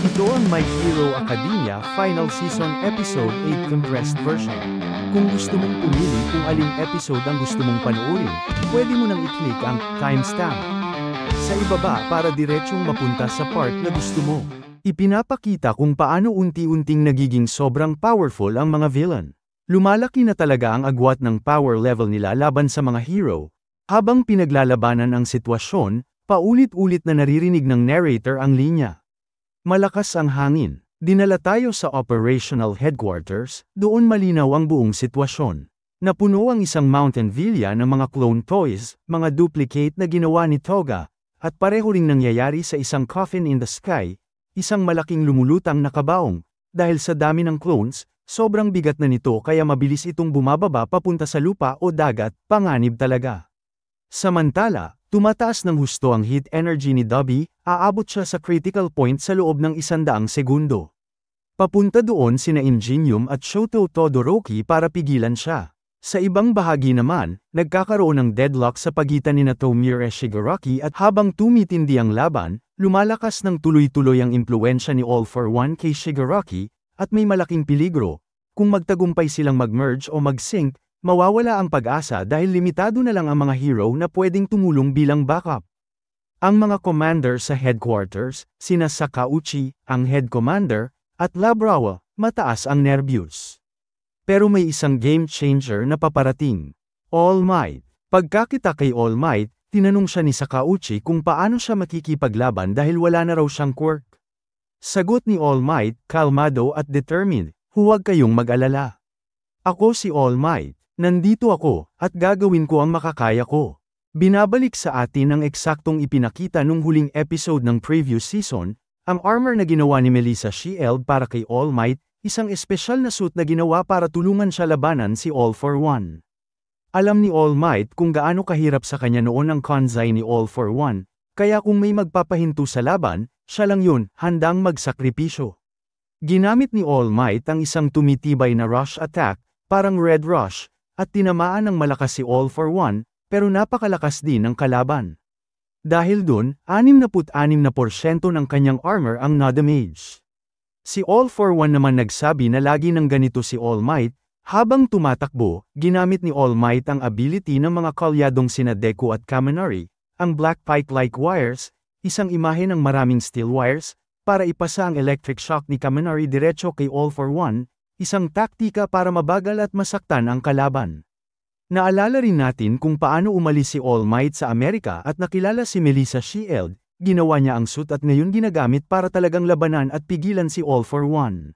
Ito ang My Hero Academia Final Season Episode 8 Compressed Version. Kung gusto mong pumili kung aling episode ang gusto mong panoorin, pwede mo nang i-click ang timestamp sa ibaba para diretsong mapunta sa part na gusto mo. Ipinapakita kung paano unti-unting nagiging sobrang powerful ang mga villain. Lumalaki na talaga ang agwat ng power level nila laban sa mga hero. Habang pinaglalabanan ang sitwasyon, paulit-ulit na naririnig ng narrator ang linya. Malakas ang hangin. Dinala tayo sa operational headquarters, doon malinaw ang buong sitwasyon. Napuno ang isang mountain villa ng mga clone toys, mga duplicate na ginawa ni Toga, at pareho ring nangyayari sa isang coffin in the sky, isang malaking lumulutang na kabaong. Dahil sa dami ng clones, sobrang bigat na nito kaya mabilis itong bumababa papunta sa lupa o dagat, panganib talaga. Samantala, tumataas ng husto ang heat energy ni Dobby, aabot siya sa critical point sa loob ng 100 segundo. Papunta doon sina Ingenium at Shoto Todoroki para pigilan siya. Sa ibang bahagi naman, nagkakaroon ng deadlock sa pagitan ni Tomie Shigaraki at habang tumitindi ang laban, lumalakas ng tuloy-tuloy ang impluwensya ni All for One kay Shigaraki, at may malaking peligro. Kung magtagumpay silang mag-merge o mag-sync, mawawala ang pag-asa dahil limitado na lang ang mga hero na pwedeng tumulong bilang backup. Ang mga commander sa headquarters, sina Sakauchi, ang head commander, at Labrawa, mataas ang nervyos. Pero may isang game changer na paparating. All Might. Pagkakita kay All Might, tinanong siya ni Sakauchi kung paano siya makikipaglaban dahil wala na raw siyang quirk. Sagot ni All Might, kalmado at determined, huwag kayong mag-alala. Ako si All Might. Nandito ako, at gagawin ko ang makakaya ko. Binabalik sa atin ang eksaktong ipinakita nung huling episode ng previous season, ang armor na ginawa ni Melissa Shield para kay All Might, isang espesyal na suit na ginawa para tulungan siya labanan si All for One. Alam ni All Might kung gaano kahirap sa kanya noon ang kanzai ni All for One, kaya kung may magpapahinto sa laban, siya lang yun, handang magsakripisyo. Ginamit ni All Might ang isang tumitibay na rush attack, parang Red Rush, at tinamaan ng malakas si All for One, pero napakalakas din ng kalaban. Dahil dun, 66% ng kanyang armor ang na-damage. Si All for One naman nagsabi na lagi ng ganito si All Might, habang tumatakbo, ginamit ni All Might ang ability ng mga kalyadong sina Deku at Kaminari, ang Black Pike-like wires, isang imahe ng maraming steel wires, para ipasa ang electric shock ni Kaminari diretso kay All for One, isang taktika para mabagal at masaktan ang kalaban. Naalala rin natin kung paano umalis si All Might sa Amerika at nakilala si Melissa Shield, ginawa niya ang suit at ngayon ginagamit para talagang labanan at pigilan si All for One.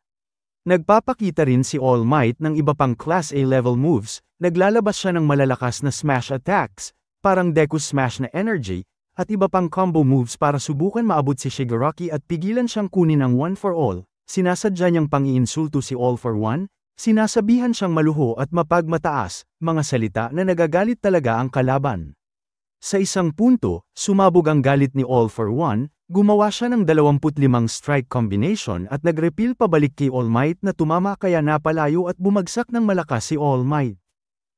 Nagpapakita rin si All Might ng iba pang Class A level moves, naglalabas siya ng malalakas na smash attacks, parang Deku Smash na energy, at iba pang combo moves para subukan maabot si Shigaraki at pigilan siyang kunin ang One for All. Sinasadya niyang pang-iinsulto si All for One, sinasabihan siyang maluho at mapagmataas, mga salita na nagagalit talaga ang kalaban. Sa isang punto, sumabog ang galit ni All for One, gumawa siya ng 25 strike combination at nag-repeal pabalik kay All Might na tumama kaya napalayo at bumagsak ng malakas si All Might.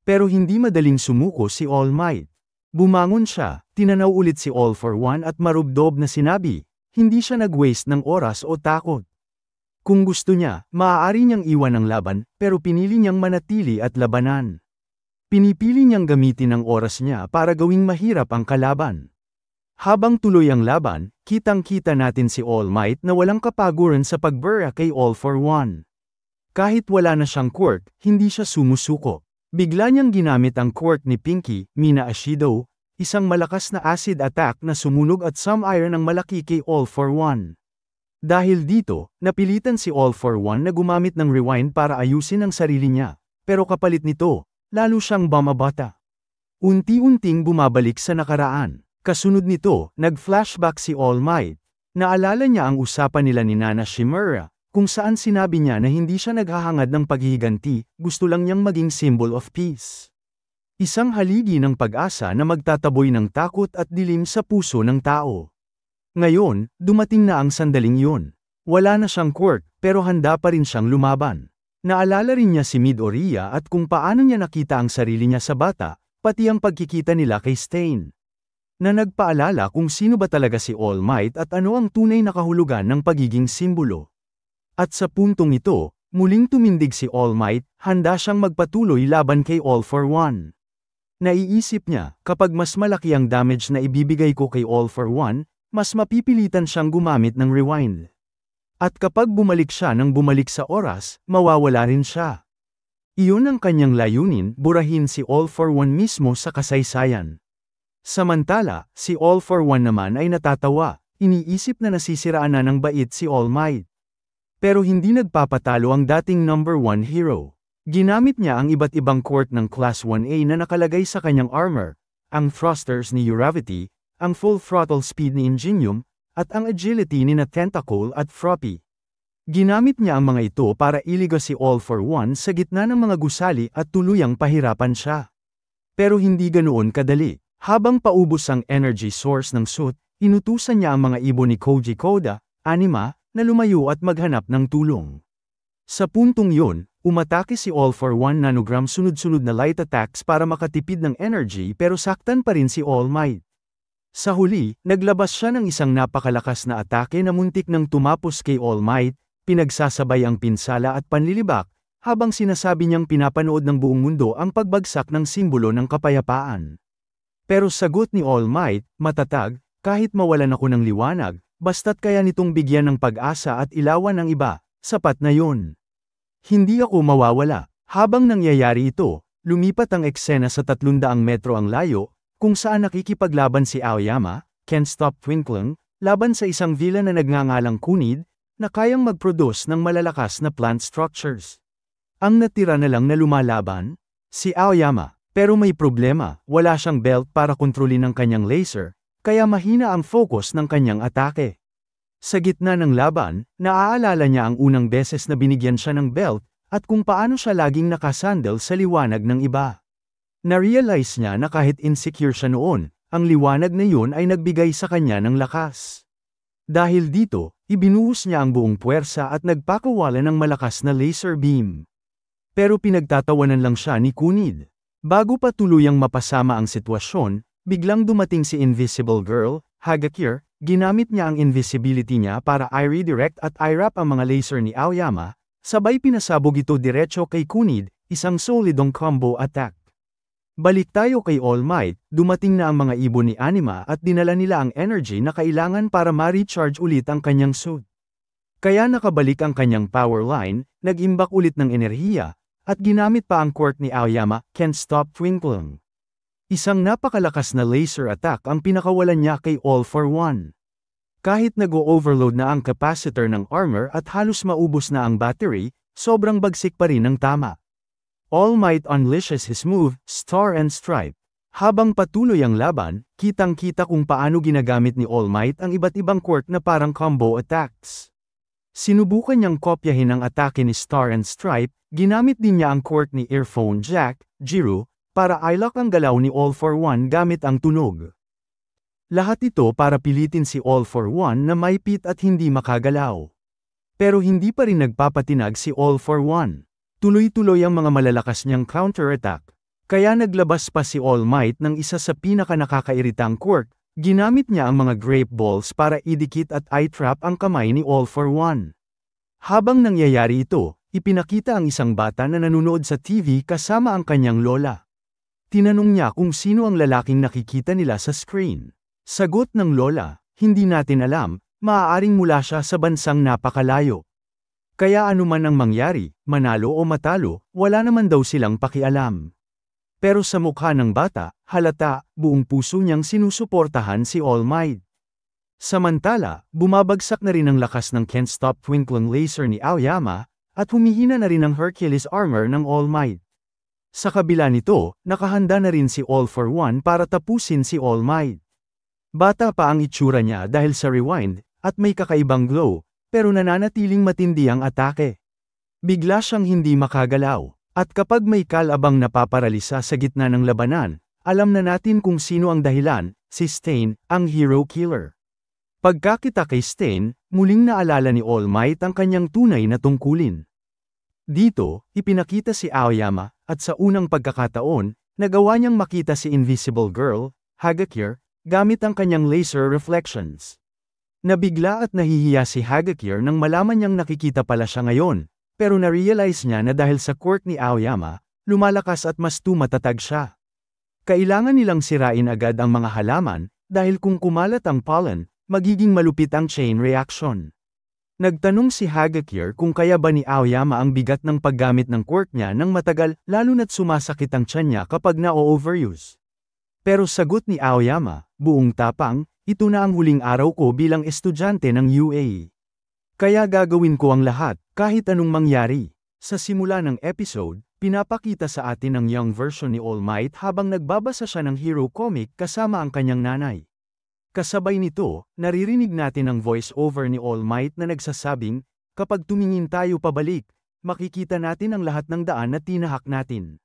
Pero hindi madaling sumuko si All Might. Bumangon siya, tinanaw ulit si All for One at marubdob na sinabi, hindi siya nag-waste ng oras o takot. Kung gusto niya, maaari niyang iwan ang laban, pero pinili niyang manatili at labanan. Pinipili niyang gamitin ang oras niya para gawing mahirap ang kalaban. Habang tuloy ang laban, kitang-kita natin si All Might na walang kapaguran sa pagbura kay All for One. Kahit wala na siyang quirk, hindi siya sumusuko. Bigla niyang ginamit ang quirk ni Pinky, Mina Ashido, isang malakas na acid attack na sumunog at some iron ng malaki kay All for One. Dahil dito, napilitan si All for One na gumamit ng rewind para ayusin ang sarili niya, pero kapalit nito, lalo siyang bumabata. Unti-unting bumabalik sa nakaraan. Kasunod nito, nag-flashback si All Might. Naalala niya ang usapan nila ni Nana Shimura, kung saan sinabi niya na hindi siya naghahangad ng paghihiganti, gusto lang niyang maging symbol of peace. Isang haligi ng pag-asa na magtataboy ng takot at dilim sa puso ng tao. Ngayon, dumating na ang sandaling yun. Wala na siyang quirk, pero handa pa rin siyang lumaban. Naalala rin niya si Midoriya at kung paano niya nakita ang sarili niya sa bata, pati ang pagkikita nila kay Stain. na nagpaalala kung sino ba talaga si All Might at ano ang tunay na kahulugan ng pagiging simbolo. At sa puntong ito, muling tumindig si All Might, handa siyang magpatuloy laban kay All for One. Naiisip niya, kapag mas malaki ang damage na ibibigay ko kay All for One, mas mapipilitan siyang gumamit ng rewind. At kapag bumalik siya ng bumalik sa oras, mawawala rin siya. Iyon ang kanyang layunin, burahin si All for One mismo sa kasaysayan. Samantala, si All for One naman ay natatawa, iniisip na nasisiraan na ng bait si All Might. Pero hindi nagpapatalo ang dating number 1 hero. Ginamit niya ang iba't ibang quirk ng Class 1A na nakalagay sa kanyang armor, ang thrusters ni Uravity, ang full throttle speed ni Ingenium, at ang agility ni Tentacle at Froppy. Ginamit niya ang mga ito para iliga si All for One sa gitna ng mga gusali at tuluyang pahirapan siya. Pero hindi ganoon kadali. Habang paubos ang energy source ng suit, inutusan niya ang mga ibon ni Koji Koda, Anima, na lumayo at maghanap ng tulong. Sa puntong yun, umatake si All for One nanogram sunod-sunod na light attacks para makatipid ng energy pero saktan pa rin si All Might. Sa huli, naglabas siya ng isang napakalakas na atake na muntik nang tumapos kay All Might, pinagsasabay ang pinsala at panlilibak, habang sinasabi niyang pinapanood ng buong mundo ang pagbagsak ng simbolo ng kapayapaan. Pero sagot ni All Might, matatag, kahit mawalan ako ng liwanag, basta't kaya nitong bigyan ng pag-asa at ilawan ng iba, sapat na yun. Hindi ako mawawala. Habang nangyayari ito, lumipat ang eksena sa 300 metro ang layo, kung saan nakikipaglaban si Aoyama, Can't Stop Twinkling, laban sa isang villain na nagngangalang Kunid, na kayang mag-produce ng malalakas na plant structures. Ang natira na lang na lumalaban, si Aoyama, pero may problema, wala siyang belt para kontrolin ang kanyang laser, kaya mahina ang focus ng kanyang atake. Sa gitna ng laban, naaalala niya ang unang beses na binigyan siya ng belt, at kung paano siya laging nakasandal sa liwanag ng iba. Na-realize niya na kahit insecure siya noon, ang liwanag na yun ay nagbigay sa kanya ng lakas. Dahil dito, ibinuhos niya ang buong puwersa at nagpakawala ng malakas na laser beam. Pero pinagtatawanan lang siya ni Kunid. Bago pa tuluyang mapasama ang sitwasyon, biglang dumating si Invisible Girl, Hagakure, ginamit niya ang invisibility niya para i-redirect at i-wrap ang mga laser ni Aoyama, sabay pinasabog ito diretso kay Kunid, isang solidong combo attack. Balik tayo kay All Might, dumating na ang mga ibon ni Anima at dinala nila ang energy na kailangan para ma-recharge ulit ang kanyang suit. Kaya nakabalik ang kanyang power line, nag-imbak ulit ng enerhiya, at ginamit pa ang quirk ni Aoyama, Can't Stop Twinkling. Isang napakalakas na laser attack ang pinakawalan niya kay All for One. Kahit nag-o-overload na ang capacitor ng armor at halos maubos na ang battery, sobrang bagsik pa rin ng tama. All Might unleashes his move, Star and Stripe. Habang patuloy ang laban, kitang-kita kung paano ginagamit ni All Might ang iba't ibang quirk na parang combo attacks. Sinubukan niyang kopyahin ang atake ni Star and Stripe, ginamit din niya ang quirk ni Earphone Jack, Jiro, para i-lock ang galaw ni All for One gamit ang tunog. Lahat ito para pilitin si All for One na maipit at hindi makagalaw. Pero hindi pa rin nagpapatinag si All for One. Tuloy-tuloy ang mga malalakas niyang counter-attack. Kaya naglabas pa si All Might ng isa sa pinaka-nakakairitang quirk, ginamit niya ang mga grape balls para idikit at i-trap ang kamay ni All for One. Habang nangyayari ito, ipinakita ang isang bata na nanonood sa TV kasama ang kanyang lola. Tinanong niya kung sino ang lalaking nakikita nila sa screen. Sagot ng lola, hindi natin alam, maaaring mula siya sa bansang napakalayo. Kaya anuman ang mangyari, manalo o matalo, wala naman daw silang pakialam. Pero sa mukha ng bata, halata, buong puso niyang sinusuportahan si All Might. Samantala, bumabagsak na rin ang lakas ng Can't Stop Twinkling laser ni Aoyama, at humihina na rin ang Hercules armor ng All Might. Sa kabila nito, nakahanda na rin si All for One para tapusin si All Might. Bata pa ang itsura niya dahil sa rewind, at may kakaibang glow, pero nananatiling matindi ang atake. Bigla siyang hindi makagalaw, at kapag may kalabang napaparalisa sa gitna ng labanan, alam na natin kung sino ang dahilan, si Stain, ang hero killer. Pagkakita kay Stain, muling naalala ni All Might ang kanyang tunay na tungkulin. Dito, ipinakita si Aoyama, at sa unang pagkakataon, nagawa niyang makita si Invisible Girl, Hagakure, gamit ang kanyang laser reflections. Nabigla at nahihiya si Hagakure nang malaman niyang nakikita pala siya ngayon, pero na-realize niya na dahil sa quirk ni Aoyama, lumalakas at mas tumatatag siya. Kailangan nilang sirain agad ang mga halaman, dahil kung kumalat ang pollen, magiging malupit ang chain reaction. Nagtanong si Hagakure kung kaya ba ni Aoyama ang bigat ng paggamit ng quirk niya nang matagal, lalo na't sumasakit ang tiyan niya kapag na-overuse. Pero sagot ni Aoyama, buong tapang, ito na ang huling araw ko bilang estudyante ng UA. Kaya gagawin ko ang lahat, kahit anong mangyari. Sa simula ng episode, pinapakita sa atin ang young version ni All Might habang nagbabasa siya ng hero comic kasama ang kanyang nanay. Kasabay nito, naririnig natin ang voice-over ni All Might na nagsasabing, kapag tumingin tayo pabalik, makikita natin ang lahat ng daan na tinahak natin.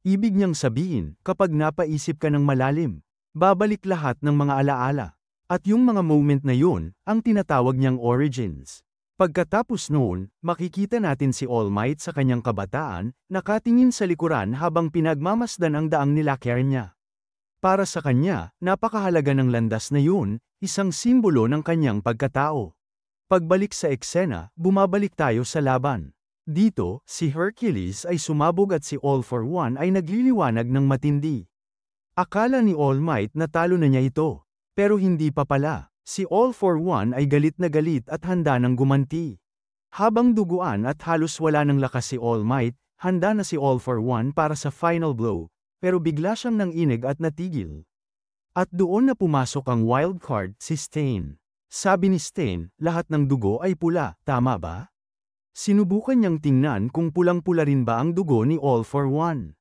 Ibig niyang sabihin, kapag napaisip ka ng malalim, babalik lahat ng mga alaala. At yung mga moment na yun, ang tinatawag niyang origins. Pagkatapos noon, makikita natin si All Might sa kanyang kabataan, nakatingin sa likuran habang pinagmamasdan ang daang nilakyer niya. Para sa kanya, napakahalaga ng landas na yun, isang simbolo ng kanyang pagkatao. Pagbalik sa eksena, bumabalik tayo sa laban. Dito, si Hercules ay sumabog at si All for One ay nagliliwanag ng matindi. Akala ni All Might na talo na niya ito. Pero hindi pa pala. Si All for One ay galit na galit at handa ng gumanti. Habang duguan at halos wala ng lakas si All Might, handa na si All for One para sa final blow, pero bigla siyang nanginig at natigil. At doon na pumasok ang wild card, si Stain. Sabi ni Stain, lahat ng dugo ay pula, tama ba? Sinubukan niyang tingnan kung pulang-pula rin ba ang dugo ni All for One.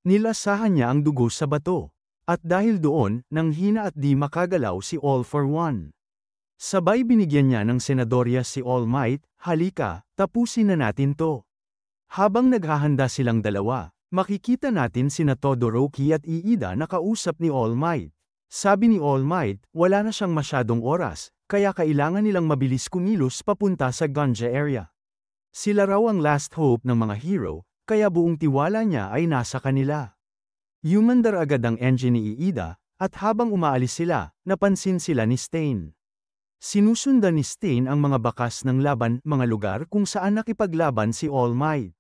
Nilasahan niya ang dugo sa bato. At dahil doon, nanghina at di makagalaw si All for One. Sabay binigyan niya ng senadorya si All Might, halika, tapusin na natin to. Habang naghahanda silang dalawa, makikita natin sina Todoroki at Iida na kausap ni All Might. Sabi ni All Might, wala na siyang masyadong oras, kaya kailangan nilang mabilis kumilos papunta sa Gonja area. Sila raw ang last hope ng mga hero, kaya buong tiwala niya ay nasa kanila. Humandar agad ang engine ni Iida, at habang umaalis sila, napansin sila ni Stain. Sinusundan ni Stain ang mga bakas ng laban, mga lugar kung saan nakipaglaban si All Might.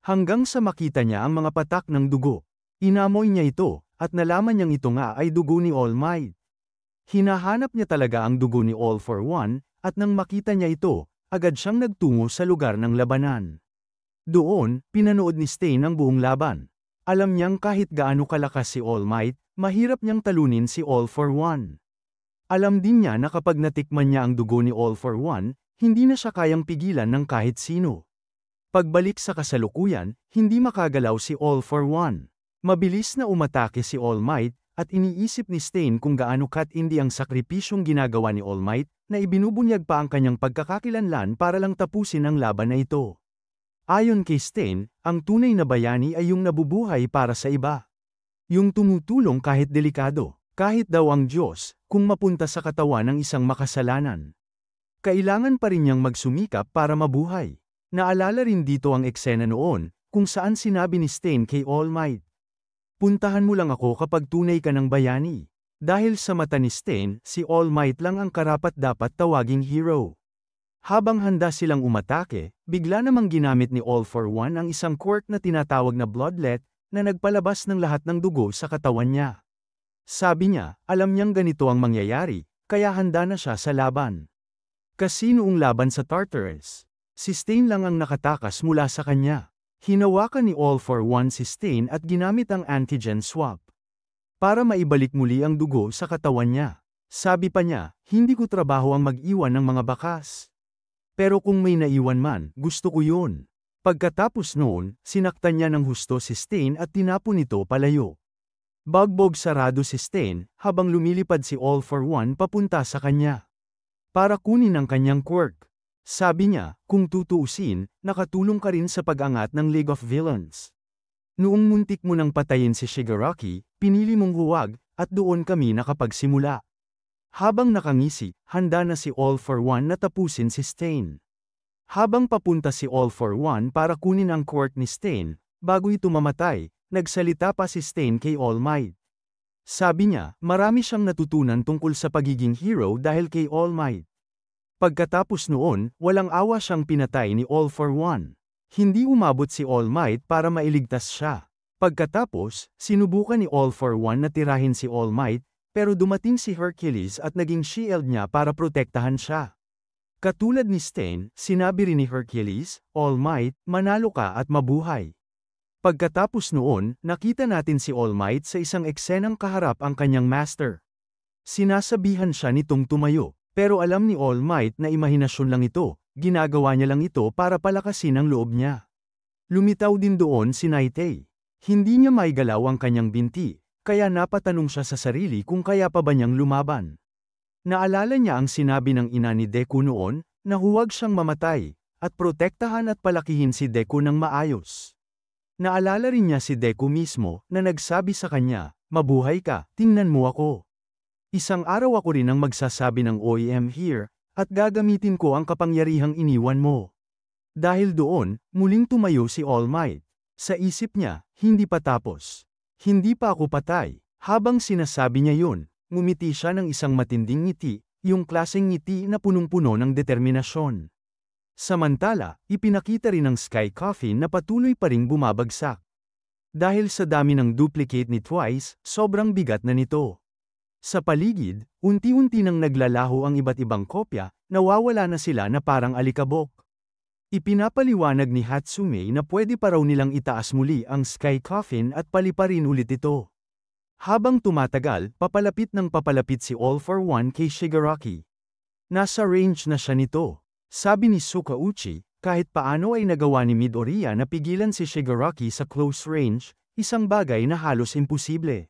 Hanggang sa makita niya ang mga patak ng dugo. Inamoy niya ito, at nalaman niyang ito nga ay dugo ni All Might. Hinahanap niya talaga ang dugo ni All for One, at nang makita niya ito, agad siyang nagtungo sa lugar ng labanan. Doon, pinanood ni Stain ang buong laban. Alam niyang kahit gaano kalakas si All Might, mahirap niyang talunin si All for One. Alam din niya na kapag natikman niya ang dugo ni All for One, hindi na siya kayang pigilan ng kahit sino. Pagbalik sa kasalukuyan, hindi makagalaw si All for One. Mabilis na umatake si All Might, at iniisip ni Stain kung gaano katindi ang sakripisyong ginagawa ni All Might, na ibinubunyag pa ang kanyang pagkakakilanlan para lang tapusin ang laban na ito. Ayon kay Stain, ang tunay na bayani ay yung nabubuhay para sa iba. Yung tumutulong kahit delikado, kahit daw ang Diyos, kung mapunta sa katawan ng isang makasalanan. Kailangan pa rin niyang magsumikap para mabuhay. Naalala rin dito ang eksena noon, kung saan sinabi ni Stain kay All Might. Puntahan mo lang ako kapag tunay ka ng bayani. Dahil sa mata ni Stain, si All Might lang ang karapat-dapat tawaging hero. Habang handa silang umatake, bigla namang ginamit ni All for One ang isang quirk na tinatawag na Bloodlet, na nagpalabas ng lahat ng dugo sa katawan niya. Sabi niya, alam niyang ganito ang mangyayari, kaya handa na siya sa laban. Kasi noong laban sa Tartarus, si Stain lang ang nakatakas mula sa kanya. Hinawakan ni All for One si Stain at ginamit ang antigen swap. Para maibalik muli ang dugo sa katawan niya. Sabi pa niya, hindi ko trabaho ang mag-iwan ng mga bakas. Pero kung may naiwan man, gusto ko yun. Pagkatapos noon, sinaktan niya ng husto si Stain at tinapon ito palayo. Bagbog sarado si Stain, habang lumilipad si All for One papunta sa kanya. Para kunin ang kanyang quirk. Sabi niya, kung tutuusin, nakatulong ka rin sa pag-angat ng League of Villains. Noong muntik mo nang patayin si Shigaraki, pinili mong huwag, at doon kami nakapagsimula. Habang nakangisi, handa na si All for One na tapusin si Stain. Habang papunta si All for One para kunin ang quirk ni Stain, bago ito mamatay, nagsalita pa si Stain kay All Might. Sabi niya, marami siyang natutunan tungkol sa pagiging hero dahil kay All Might. Pagkatapos noon, walang awa siyang pinatay ni All for One. Hindi umabot si All Might para mailigtas siya. Pagkatapos, sinubukan ni All for One na tirahin si All Might, pero dumating si Hercules at naging shield niya para protektahan siya. Katulad ni Stain, sinabi rin ni Hercules, All Might, manalo ka at mabuhay. Pagkatapos noon, nakita natin si All Might sa isang eksenang kaharap ang kanyang master. Sinasabihan siya nitong tumayo, pero alam ni All Might na imahinasyon lang ito, ginagawa niya lang ito para palakasin ang loob niya. Lumitaw din doon si Nightay. Hindi niya maigalaw ang kanyang binti, kaya napatanong siya sa sarili kung kaya pa ba niyang lumaban. Naalala niya ang sinabi ng ina ni Deku noon, na huwag siyang mamatay, at protektahan at palakihin si Deku ng maayos. Naalala rin niya si Deku mismo, na nagsabi sa kanya, mabuhay ka, tingnan mo ako. Isang araw ako rin ang magsasabi ng I am here, at gagamitin ko ang kapangyarihang iniwan mo. Dahil doon, muling tumayo si All Might. Sa isip niya, hindi pa tapos. Hindi pa ako patay. Habang sinasabi niya yun, ngumiti siya ng isang matinding ngiti, yung klaseng ngiti na punong-puno ng determinasyon. Samantala, ipinakita rin ng Sky Coffin na patuloy pa ring bumabagsak. Dahil sa dami ng duplicate ni Twice, sobrang bigat na nito. Sa paligid, unti-unti nang naglalaho ang iba't ibang kopya, nawawala na sila na parang alikabok. Ipinapaliwanag ni Hatsume na pwede pa raw nilang itaas muli ang Sky Coffin at paliparin ulit ito. Habang tumatagal, papalapit si All for One kay Shigaraki. Nasa range na siya nito. Sabi ni Sukauchi, kahit paano ay nagawa ni Midoriya na pigilan si Shigaraki sa close range, isang bagay na halos imposible.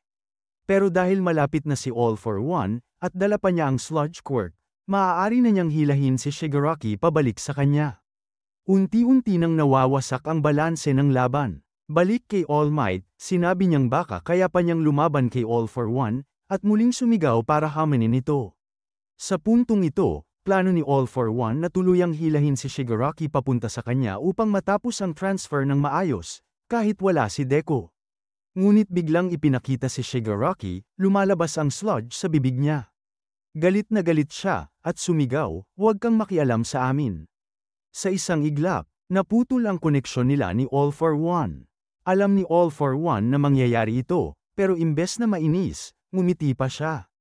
Pero dahil malapit na si All for One, at dala pa niya ang Sludge Quirk, maaari na niyang hilahin si Shigaraki pabalik sa kanya. Unti-unti nang nawawasak ang balanse ng laban. Balik kay All Might, sinabi niyang baka kaya pa niyang lumaban kay All for One, at muling sumigaw para hamanin ito. Sa puntong ito, plano ni All for One na tuluyang hilahin si Shigaraki papunta sa kanya upang matapos ang transfer ng maayos, kahit wala si Deku. Ngunit biglang ipinakita si Shigaraki, lumalabas ang sludge sa bibig niya. Galit na galit siya, at sumigaw, huwag kang makialam sa amin. Sa isang iglap, naputol ang koneksyon nila ni All for One. Alam ni All for One na mangyayari ito, pero imbes na mainis, ngumiti pa siya.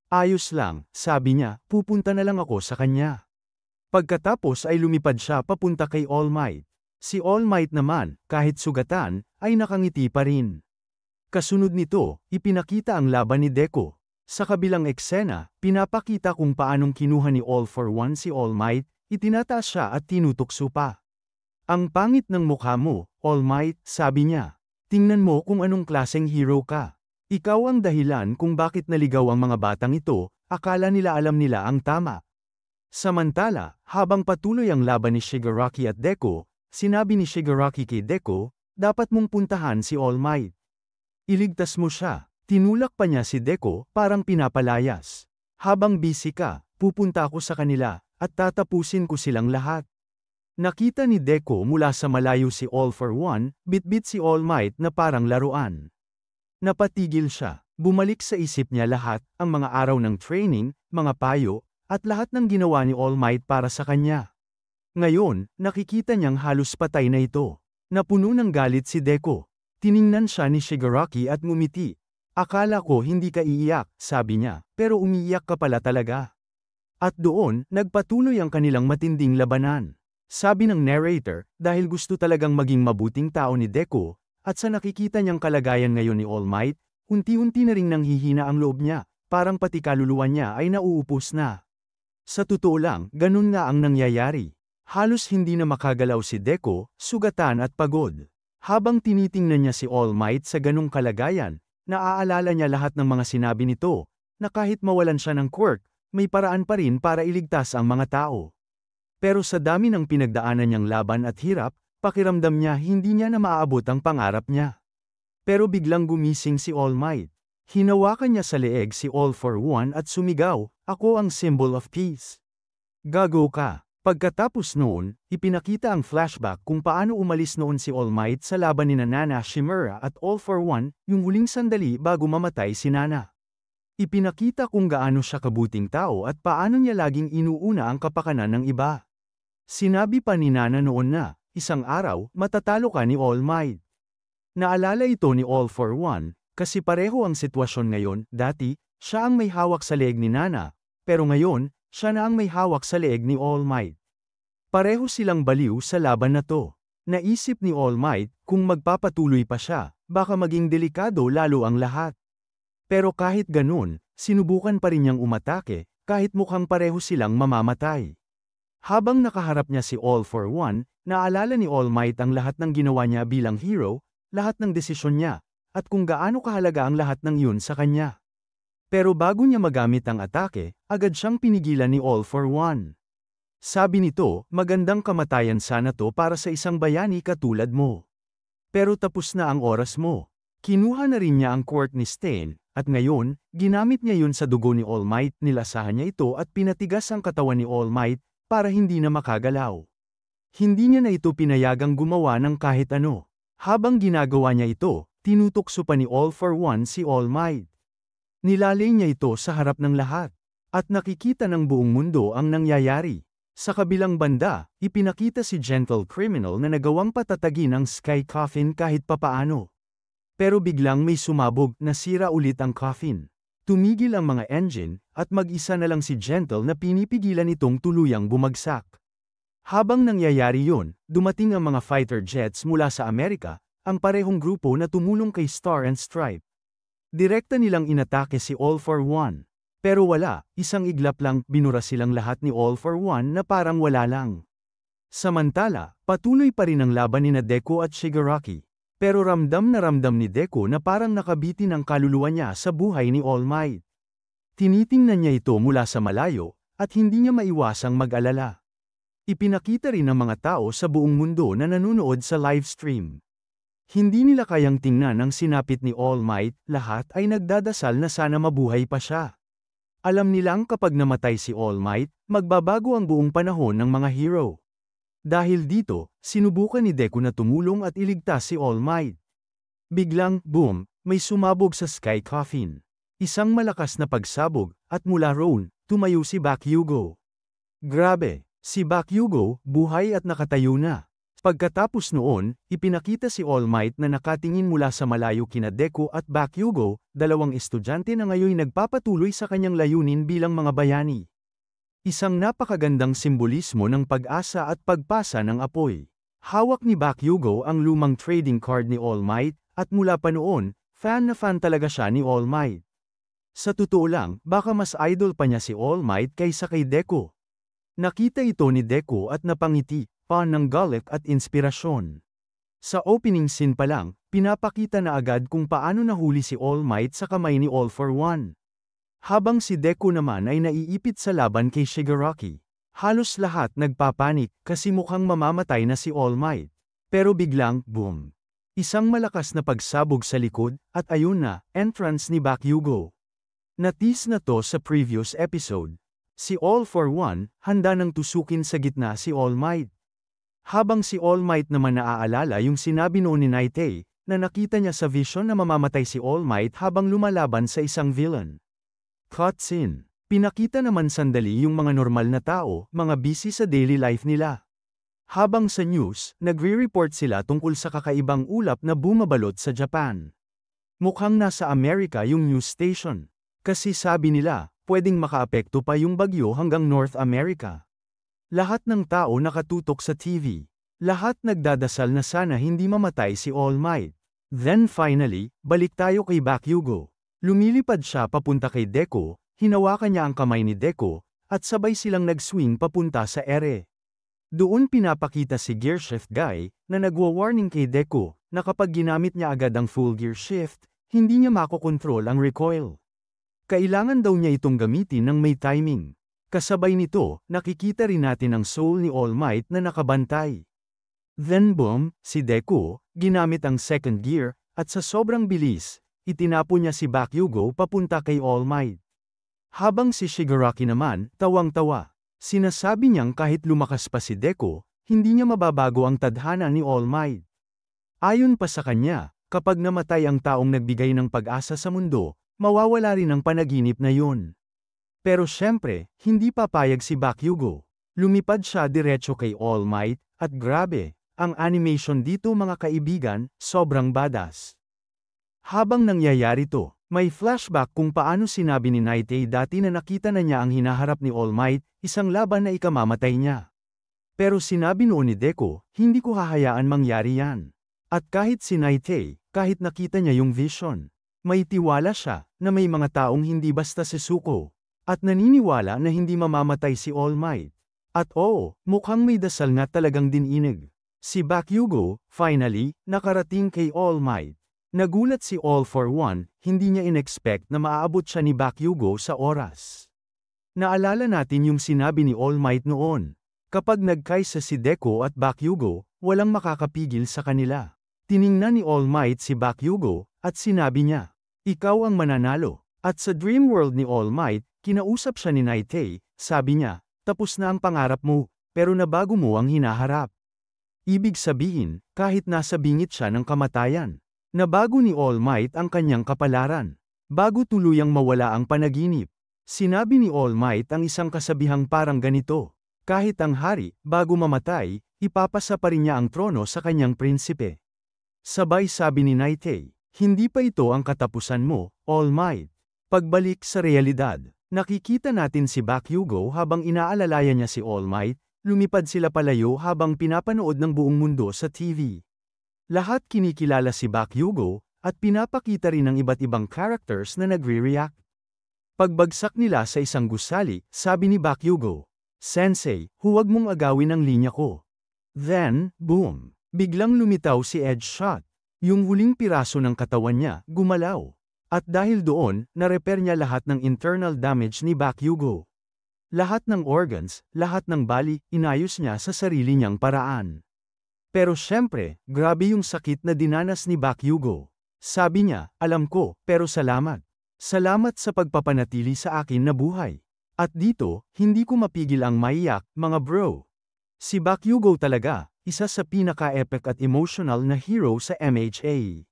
Ayos lang, sabi niya, pupunta na lang ako sa kanya. Pagkatapos ay lumipad siya papunta kay All Might. Si All Might naman, kahit sugatan, ay nakangiti pa rin. Kasunod nito, ipinakita ang laban ni Deku. Sa kabilang eksena, pinapakita kung paanong kinuha ni All for One si All Might, itinataas siya at tinutukso pa. Ang pangit ng mukha mo, All Might, sabi niya. Tingnan mo kung anong klaseng hero ka. Ikaw ang dahilan kung bakit naligaw ang mga batang ito, akala nila alam nila ang tama. Samantala, habang patuloy ang laban ni Shigaraki at Deku, sinabi ni Shigaraki kay Deku, dapat mong puntahan si All Might. Iligtas mo siya. Tinulak pa niya si Deku, parang pinapalayas. Habang busy ka, pupunta ako sa kanila, at tatapusin ko silang lahat. Nakita ni Deku mula sa malayo si All for One, bitbit si All Might na parang laruan. Napatigil siya, bumalik sa isip niya lahat, ang mga araw ng training, mga payo, at lahat ng ginawa ni All Might para sa kanya. Ngayon, nakikita niyang halos patay na ito. Napuno ng galit si Deku. Tiningnan siya ni Shigaraki at ngumiti. Akala ko hindi ka iiyak, sabi niya, pero umiiyak ka pala talaga. At doon, nagpatuloy ang kanilang matinding labanan. Sabi ng narrator, dahil gusto talagang maging mabuting tao ni Deku, at sa nakikita niyang kalagayan ngayon ni All Might, unti-unti na ring nanghihina ang loob niya, parang pati kaluluwa niya ay nauupos na. Sa totoo lang, ganun nga ang nangyayari. Halos hindi na makagalaw si Deku, sugatan at pagod. Habang tinitingnan niya si All Might sa ganung kalagayan, naaalala niya lahat ng mga sinabi nito, na kahit mawalan siya ng quirk, may paraan pa rin para iligtas ang mga tao. Pero sa dami ng pinagdaanan niyang laban at hirap, pakiramdam niya hindi niya na maaabot ang pangarap niya. Pero biglang gumising si All Might. Hinawakan niya sa leeg si All for One at sumigaw, ako ang symbol of peace. Gago ka. Pagkatapos noon, ipinakita ang flashback kung paano umalis noon si All Might sa laban ni Nana Shimura at All for One, yung huling sandali bago mamatay si Nana. Ipinakita kung gaano siya kabuting tao at paano niya laging inuuna ang kapakanan ng iba. Sinabi pa ni Nana noon na, isang araw, matatalo ka ni All Might. Naalala ito ni All for One, kasi pareho ang sitwasyon ngayon. Dati, siya ang may hawak sa leeg ni Nana, pero ngayon, siya na ang may hawak sa leeg ni All Might. Pareho silang baliw sa laban na to. Naisip ni All Might, kung magpapatuloy pa siya, baka maging delikado lalo ang lahat. Pero kahit ganun, sinubukan pa rin niyang umatake, kahit mukhang pareho silang mamamatay. Habang nakaharap niya si All for One, naalala ni All Might ang lahat ng ginawa niya bilang hero, lahat ng desisyon niya, at kung gaano kahalaga ang lahat ng yun sa kanya. Pero bago niya magamit ang atake, agad siyang pinigilan ni All for One. Sabi nito, magandang kamatayan sana to para sa isang bayani katulad mo. Pero tapos na ang oras mo. Kinuha na rin niya ang quart ni Stain, at ngayon, ginamit niya yun sa dugo ni All Might. Nilasahan niya ito at pinatigas ang katawan ni All Might, para hindi na makagalaw. Hindi niya na ito pinayagang gumawa ng kahit ano. Habang ginagawa niya ito, tinutokso pa ni All for One si All Might. Nilalay niya ito sa harap ng lahat, at nakikita ng buong mundo ang nangyayari. Sa kabilang banda, ipinakita si Gentle Criminal na nagawang patatagin ang Sky Coffin kahit papaano. Pero biglang may sumabog, nasira ulit ang coffin. Tumigil ang mga engine, at mag-isa na lang si Gentle na pinipigilan itong tuluyang bumagsak. Habang nangyayari yun, dumating ang mga fighter jets mula sa Amerika, ang parehong grupo na tumulong kay Star and Stripe. Direkta nilang inatake si All for One. Pero wala, isang iglap lang, binura silang lahat ni All for One na parang wala lang. Samantala, patuloy pa rin ang laban ni Deku at Shigaraki. Pero ramdam ni Deku na parang nakabitin ang kaluluwa niya sa buhay ni All Might. Tinitingnan niya ito mula sa malayo, at hindi niya maiwasang mag-alala. Ipinakita rin ng mga tao sa buong mundo na nanonood sa livestream. Hindi nila kayang tingnan ang sinapit ni All Might, lahat ay nagdadasal na sana mabuhay pa siya. Alam nilang kapag namatay si All Might, magbabago ang buong panahon ng mga hero. Dahil dito, sinubukan ni Deku na tumulong at iligtas si All Might. Biglang, boom, may sumabog sa Sky Coffin. Isang malakas na pagsabog, at mula roon, tumayo si Bakugo. Grabe, si Bakugo, buhay at nakatayo na. Pagkatapos noon, ipinakita si All Might na nakatingin mula sa malayo kina Deku at Bakugo, dalawang estudyante na ngayon nagpapatuloy sa kanyang layunin bilang mga bayani. Isang napakagandang simbolismo ng pag-asa at pagpasa ng apoy. Hawak ni Bakugo ang lumang trading card ni All Might, at mula pa noon, fan na fan talaga siya ni All Might. Sa totoo lang, baka mas idol pa niya si All Might kaysa kay Deku. Nakita ito ni Deku at napangiti, ng galit at inspirasyon. Sa opening scene pa lang, pinapakita na agad kung paano nahuli si All Might sa kamay ni All for One. Habang si Deku naman ay naiipit sa laban kay Shigaraki. Halos lahat nagpapanik kasi mukhang mamamatay na si All Might. Pero biglang, boom! Isang malakas na pagsabog sa likod, at ayun na, entrance ni Bakugo. Natis na to sa previous episode. Si All for One, handa nang tusukin sa gitna si All Might. Habang si All Might naman naaalala yung sinabi noon ni Naitei, na nakita niya sa vision na mamamatay si All Might habang lumalaban sa isang villain. Cutscene. Pinakita naman sandali yung mga normal na tao, mga busy sa daily life nila. Habang sa news, nagre-report sila tungkol sa kakaibang ulap na bumabalot sa Japan. Mukhang nasa Amerika yung news station. Kasi sabi nila, pwedeng makaapekto pa yung bagyo hanggang North America. Lahat ng tao nakatutok sa TV. Lahat nagdadasal na sana hindi mamatay si All Might. Then finally, balik tayo kay Bakugo. Lumilipad siya papunta kay Deku, hinawakan niya ang kamay ni Deku, at sabay silang nag-swing papunta sa ere. Doon pinapakita si Gear Shift Guy, na nagwa-warning kay Deku, na kapag ginamit niya agad ang full gear shift, hindi niya makokontrol ang recoil. Kailangan daw niya itong gamitin ng may timing. Kasabay nito, nakikita rin natin ang soul ni All Might na nakabantay. Then boom, si Deku, ginamit ang second gear, at sa sobrang bilis, itinapo niya si Bakugo papunta kay All Might. Habang si Shigaraki naman, tawang-tawa. Sinasabi niyang kahit lumakas pa si Deku, hindi niya mababago ang tadhana ni All Might. Ayon pa sa kanya, kapag namatay ang taong nagbigay ng pag-asa sa mundo, mawawala rin ang panaginip na yun. Pero syempre, hindi papayag si Bakugo. Lumipad siya diretso kay All Might, at grabe, ang animation dito mga kaibigan, sobrang badass. Habang nangyayari to, may flashback kung paano sinabi ni Naite dati na nakita na niya ang hinaharap ni All Might, isang laban na ikamamatay niya. Pero sinabi noon ni Deku, hindi ko hahayaan mangyari yan. At kahit si Naite, kahit nakita niya yung vision, may tiwala siya na may mga taong hindi basta Suzuko. At naniniwala na hindi mamamatay si All Might. At oo, mukhang may dasal nga talagang dininig. Si Bakugo, finally, nakarating kay All Might. Nagulat si All for One, hindi niya inexpect na maaabot siya ni Bakugo sa oras. Naalala natin yung sinabi ni All Might noon. Kapag nagkaisa si Deku at Bakugo, walang makakapigil sa kanila. Tiningnan ni All Might si Bakugo, at sinabi niya, "Ikaw ang mananalo." At sa dream world ni All Might, kinausap siya ni Naite, sabi niya, "Tapos na ang pangarap mo, pero nabago mo ang hinaharap." Ibig sabihin, kahit nasa bingit siya ng kamatayan, nabago ni All Might ang kanyang kapalaran. Bago tuluyang mawala ang panaginip, sinabi ni All Might ang isang kasabihang parang ganito, kahit ang hari, bago mamatay, ipapasa pa rin niya ang trono sa kanyang prinsipe. Sabay sabi ni Naite, "Hindi pa ito ang katapusan mo, All Might." Pagbalik sa realidad, nakikita natin si Bakugo habang inaalalayan niya si All Might, lumipad sila palayo habang pinapanood ng buong mundo sa TV. Lahat kinikilala si Bakugo, at pinapakita rin ng iba't ibang characters na nagre-react. Pagbagsak nila sa isang gusali, sabi ni Bakugo, "Sensei, huwag mong agawin ang linya ko." Then, boom! Biglang lumitaw si Edge Shot. Yung huling piraso ng katawan niya, gumalaw. At dahil doon, na-repair niya lahat ng internal damage ni Bakugo. Lahat ng organs, lahat ng bali, inayos niya sa sarili niyang paraan. Pero syempre, grabe yung sakit na dinanas ni Bakugo. Sabi niya, "Alam ko, pero salamat. Salamat sa pagpapanatili sa akin na buhay." At dito, hindi ko mapigil ang maiyak, mga bro. Si Bakugo talaga, isa sa pinaka-epic at emotional na hero sa MHA.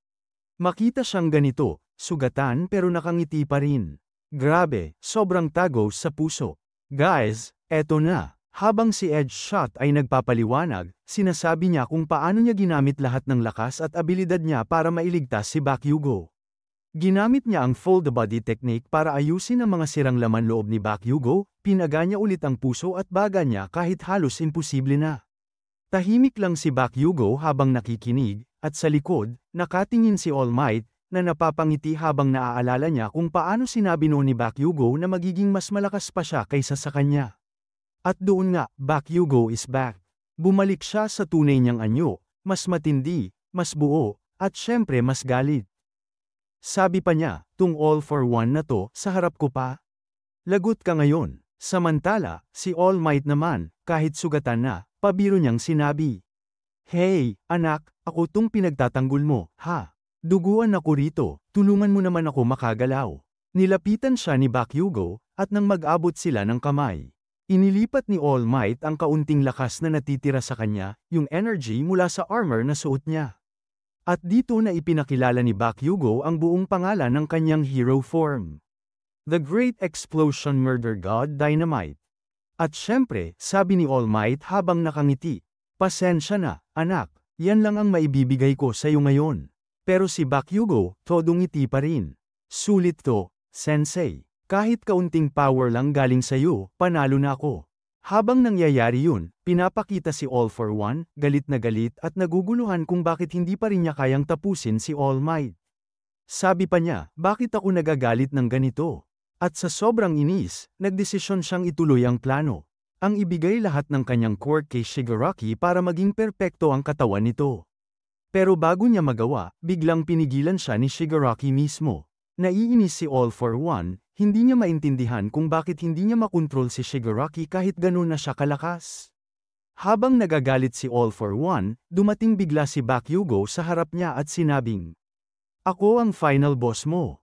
Makita siyang ganito, sugatan pero nakangiti pa rin. Grabe, sobrang tagos sa puso. Guys, eto na. Habang si Edge Shot ay nagpapaliwanag, sinasabi niya kung paano niya ginamit lahat ng lakas at abilidad niya para mailigtas si Bakugo. Ginamit niya ang fold the body technique para ayusin ang mga sirang laman loob ni Bakugo, pinaga niya ulit ang puso at baga niya kahit halos imposible na. Tahimik lang si Bakugo habang nakikinig, at sa likod, nakatingin si All Might, na napapangiti habang naaalala niya kung paano sinabi noon ni Bakugo na magiging mas malakas pa siya kaysa sa kanya. At doon nga, Bakugo is back. Bumalik siya sa tunay niyang anyo, mas matindi, mas buo, at syempre mas galit. Sabi pa niya, "Tung All for One na to, sa harap ko pa? Lagot ka ngayon." Samantala, si All Might naman, kahit sugatan na, pabiro niyang sinabi, "Hey, anak, ako tong pinagtatanggol mo, ha? Duguan ako rito, tulungan mo naman ako makagalaw." Nilapitan siya ni Bakugo, at nang mag-abot sila ng kamay, inilipat ni All Might ang kaunting lakas na natitira sa kanya, yung energy mula sa armor na suot niya. At dito na ipinakilala ni Bakugo ang buong pangalan ng kanyang hero form. The Great Explosion Murder God Dynamite. At syempre, sabi ni All Might habang nakangiti, "Pasensya na, anak, yan lang ang maibibigay ko sa iyo ngayon." Pero si Bakugo, todong ngiti pa rin. "Sulit to, sensei. Kahit kaunting power lang galing sa iyo, panalo na ako." Habang nangyayari yun, pinapakita si All for One, galit na galit at naguguluhan kung bakit hindi pa rin niya kayang tapusin si All Might. Sabi pa niya, "Bakit ako nagagalit ng ganito?" At sa sobrang inis, nagdesisyon siyang ituloy ang plano. Ang ibigay lahat ng kanyang quirk kay Shigaraki para maging perpekto ang katawan nito. Pero bago niya magawa, biglang pinigilan siya ni Shigaraki mismo. Naiinis si All for One, hindi niya maintindihan kung bakit hindi niya makontrol si Shigaraki kahit ganun na siya kalakas. Habang nagagalit si All for One, dumating bigla si Bakugo sa harap niya at sinabing, "Ako ang final boss mo."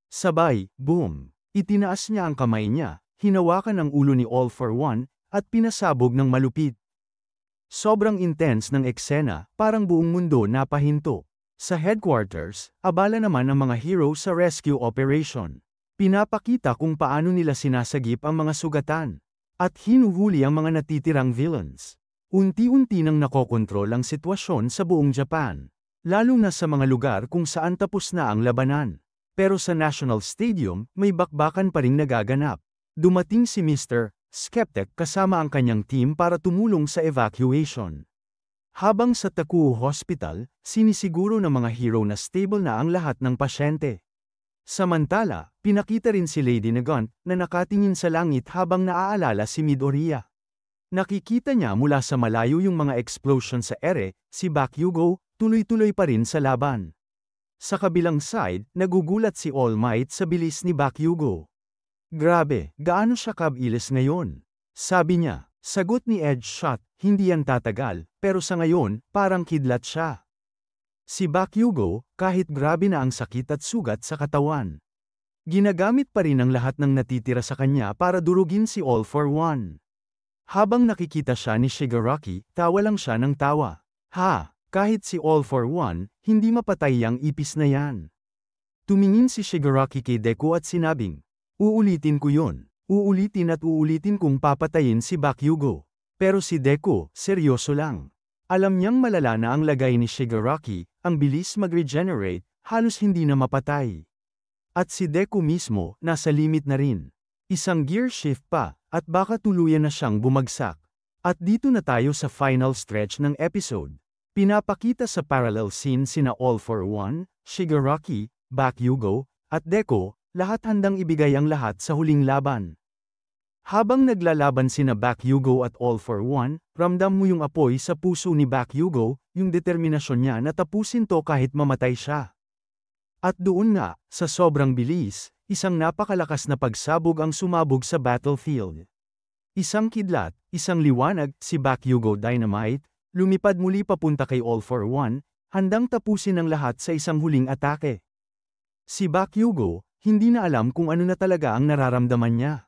Sabay, boom! Itinaas niya ang kamay niya, hinawakan ang ulo ni All for One, at pinasabog ng malupit. Sobrang intense ng eksena, parang buong mundo napahinto. Sa headquarters, abala naman ang mga hero sa rescue operation. Pinapakita kung paano nila sinasagip ang mga sugatan. At hinuhuli ang mga natitirang villains. Unti-unti nang nakokontrol ang sitwasyon sa buong Japan. Lalo na sa mga lugar kung saan tapos na ang labanan. Pero sa National Stadium, may bakbakan pa ring nagaganap. Dumating si Mr. Skeptic kasama ang kanyang team para tumulong sa evacuation. Habang sa Takuo Hospital, sinisiguro ng mga hero na stable na ang lahat ng pasyente. Samantala, pinakita rin si Lady Nagant na nakatingin sa langit habang naaalala si Midoriya. Nakikita niya mula sa malayo yung mga explosion sa ere, si Bakugo, tuloy-tuloy pa rin sa laban. Sa kabilang side, nagugulat si All Might sa bilis ni Bakugo. Grabe, gaano siya kabilis ngayon? Sabi niya, sagot ni Edge Shot, hindi yan tatagal, pero sa ngayon, parang kidlat siya. Si Bakugo, kahit grabe na ang sakit at sugat sa katawan. Ginagamit pa rin ang lahat ng natitira sa kanya para durugin si All for One. Habang nakikita siya ni Shigaraki, tawa lang siya ng tawa. Ha, kahit si All for One, hindi mapatay yang ipis na yan. Tumingin si Shigaraki kay Deku at sinabing, uulitin ko yun. Uulitin at uulitin kung papatayin si Bakugo. Pero si Deku, seryoso lang. Alam niyang malala na ang lagay ni Shigaraki, ang bilis mag-regenerate, halos hindi na mapatay. At si Deku mismo, nasa limit na rin. Isang gear shift pa, at baka tuluyan na siyang bumagsak. At dito na tayo sa final stretch ng episode. Pinapakita sa parallel scene sina All for One, Shigaraki, Bakugo, at Deku, lahat handang ibigay ang lahat sa huling laban. Habang naglalaban sina Bakugo at All for One, ramdam mo yung apoy sa puso ni Bakugo, yung determinasyon niya na tapusin to kahit mamatay siya. At doon nga, sa sobrang bilis, isang napakalakas na pagsabog ang sumabog sa battlefield. Isang kidlat, isang liwanag, si Bakugo Dynamite, lumipad muli papunta kay All for One, handang tapusin ang lahat sa isang huling atake. Si Bakugo, hindi na alam kung ano na talaga ang nararamdaman niya.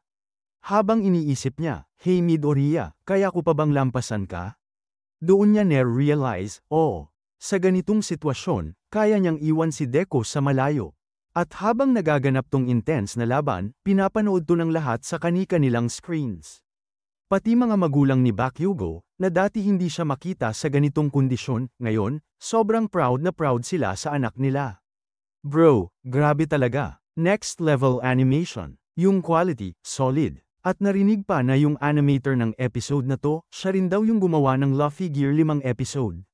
Habang iniisip niya, hey Midoriya, kaya ko pa bang lampasan ka? Doon niya na-realize, sa ganitong sitwasyon, kaya niyang iwan si Deku sa malayo. At habang nagaganap tong intense na laban, pinapanood to ng lahat sa kani-kanilang screens. Pati mga magulang ni Bakugo, na dati hindi siya makita sa ganitong kondisyon, ngayon, sobrang proud na proud sila sa anak nila. Bro, grabe talaga. Next level animation. Yung quality, solid. At narinig pa na yung animator ng episode na to, siya rin daw yung gumawa ng Luffy Gear 5 episode.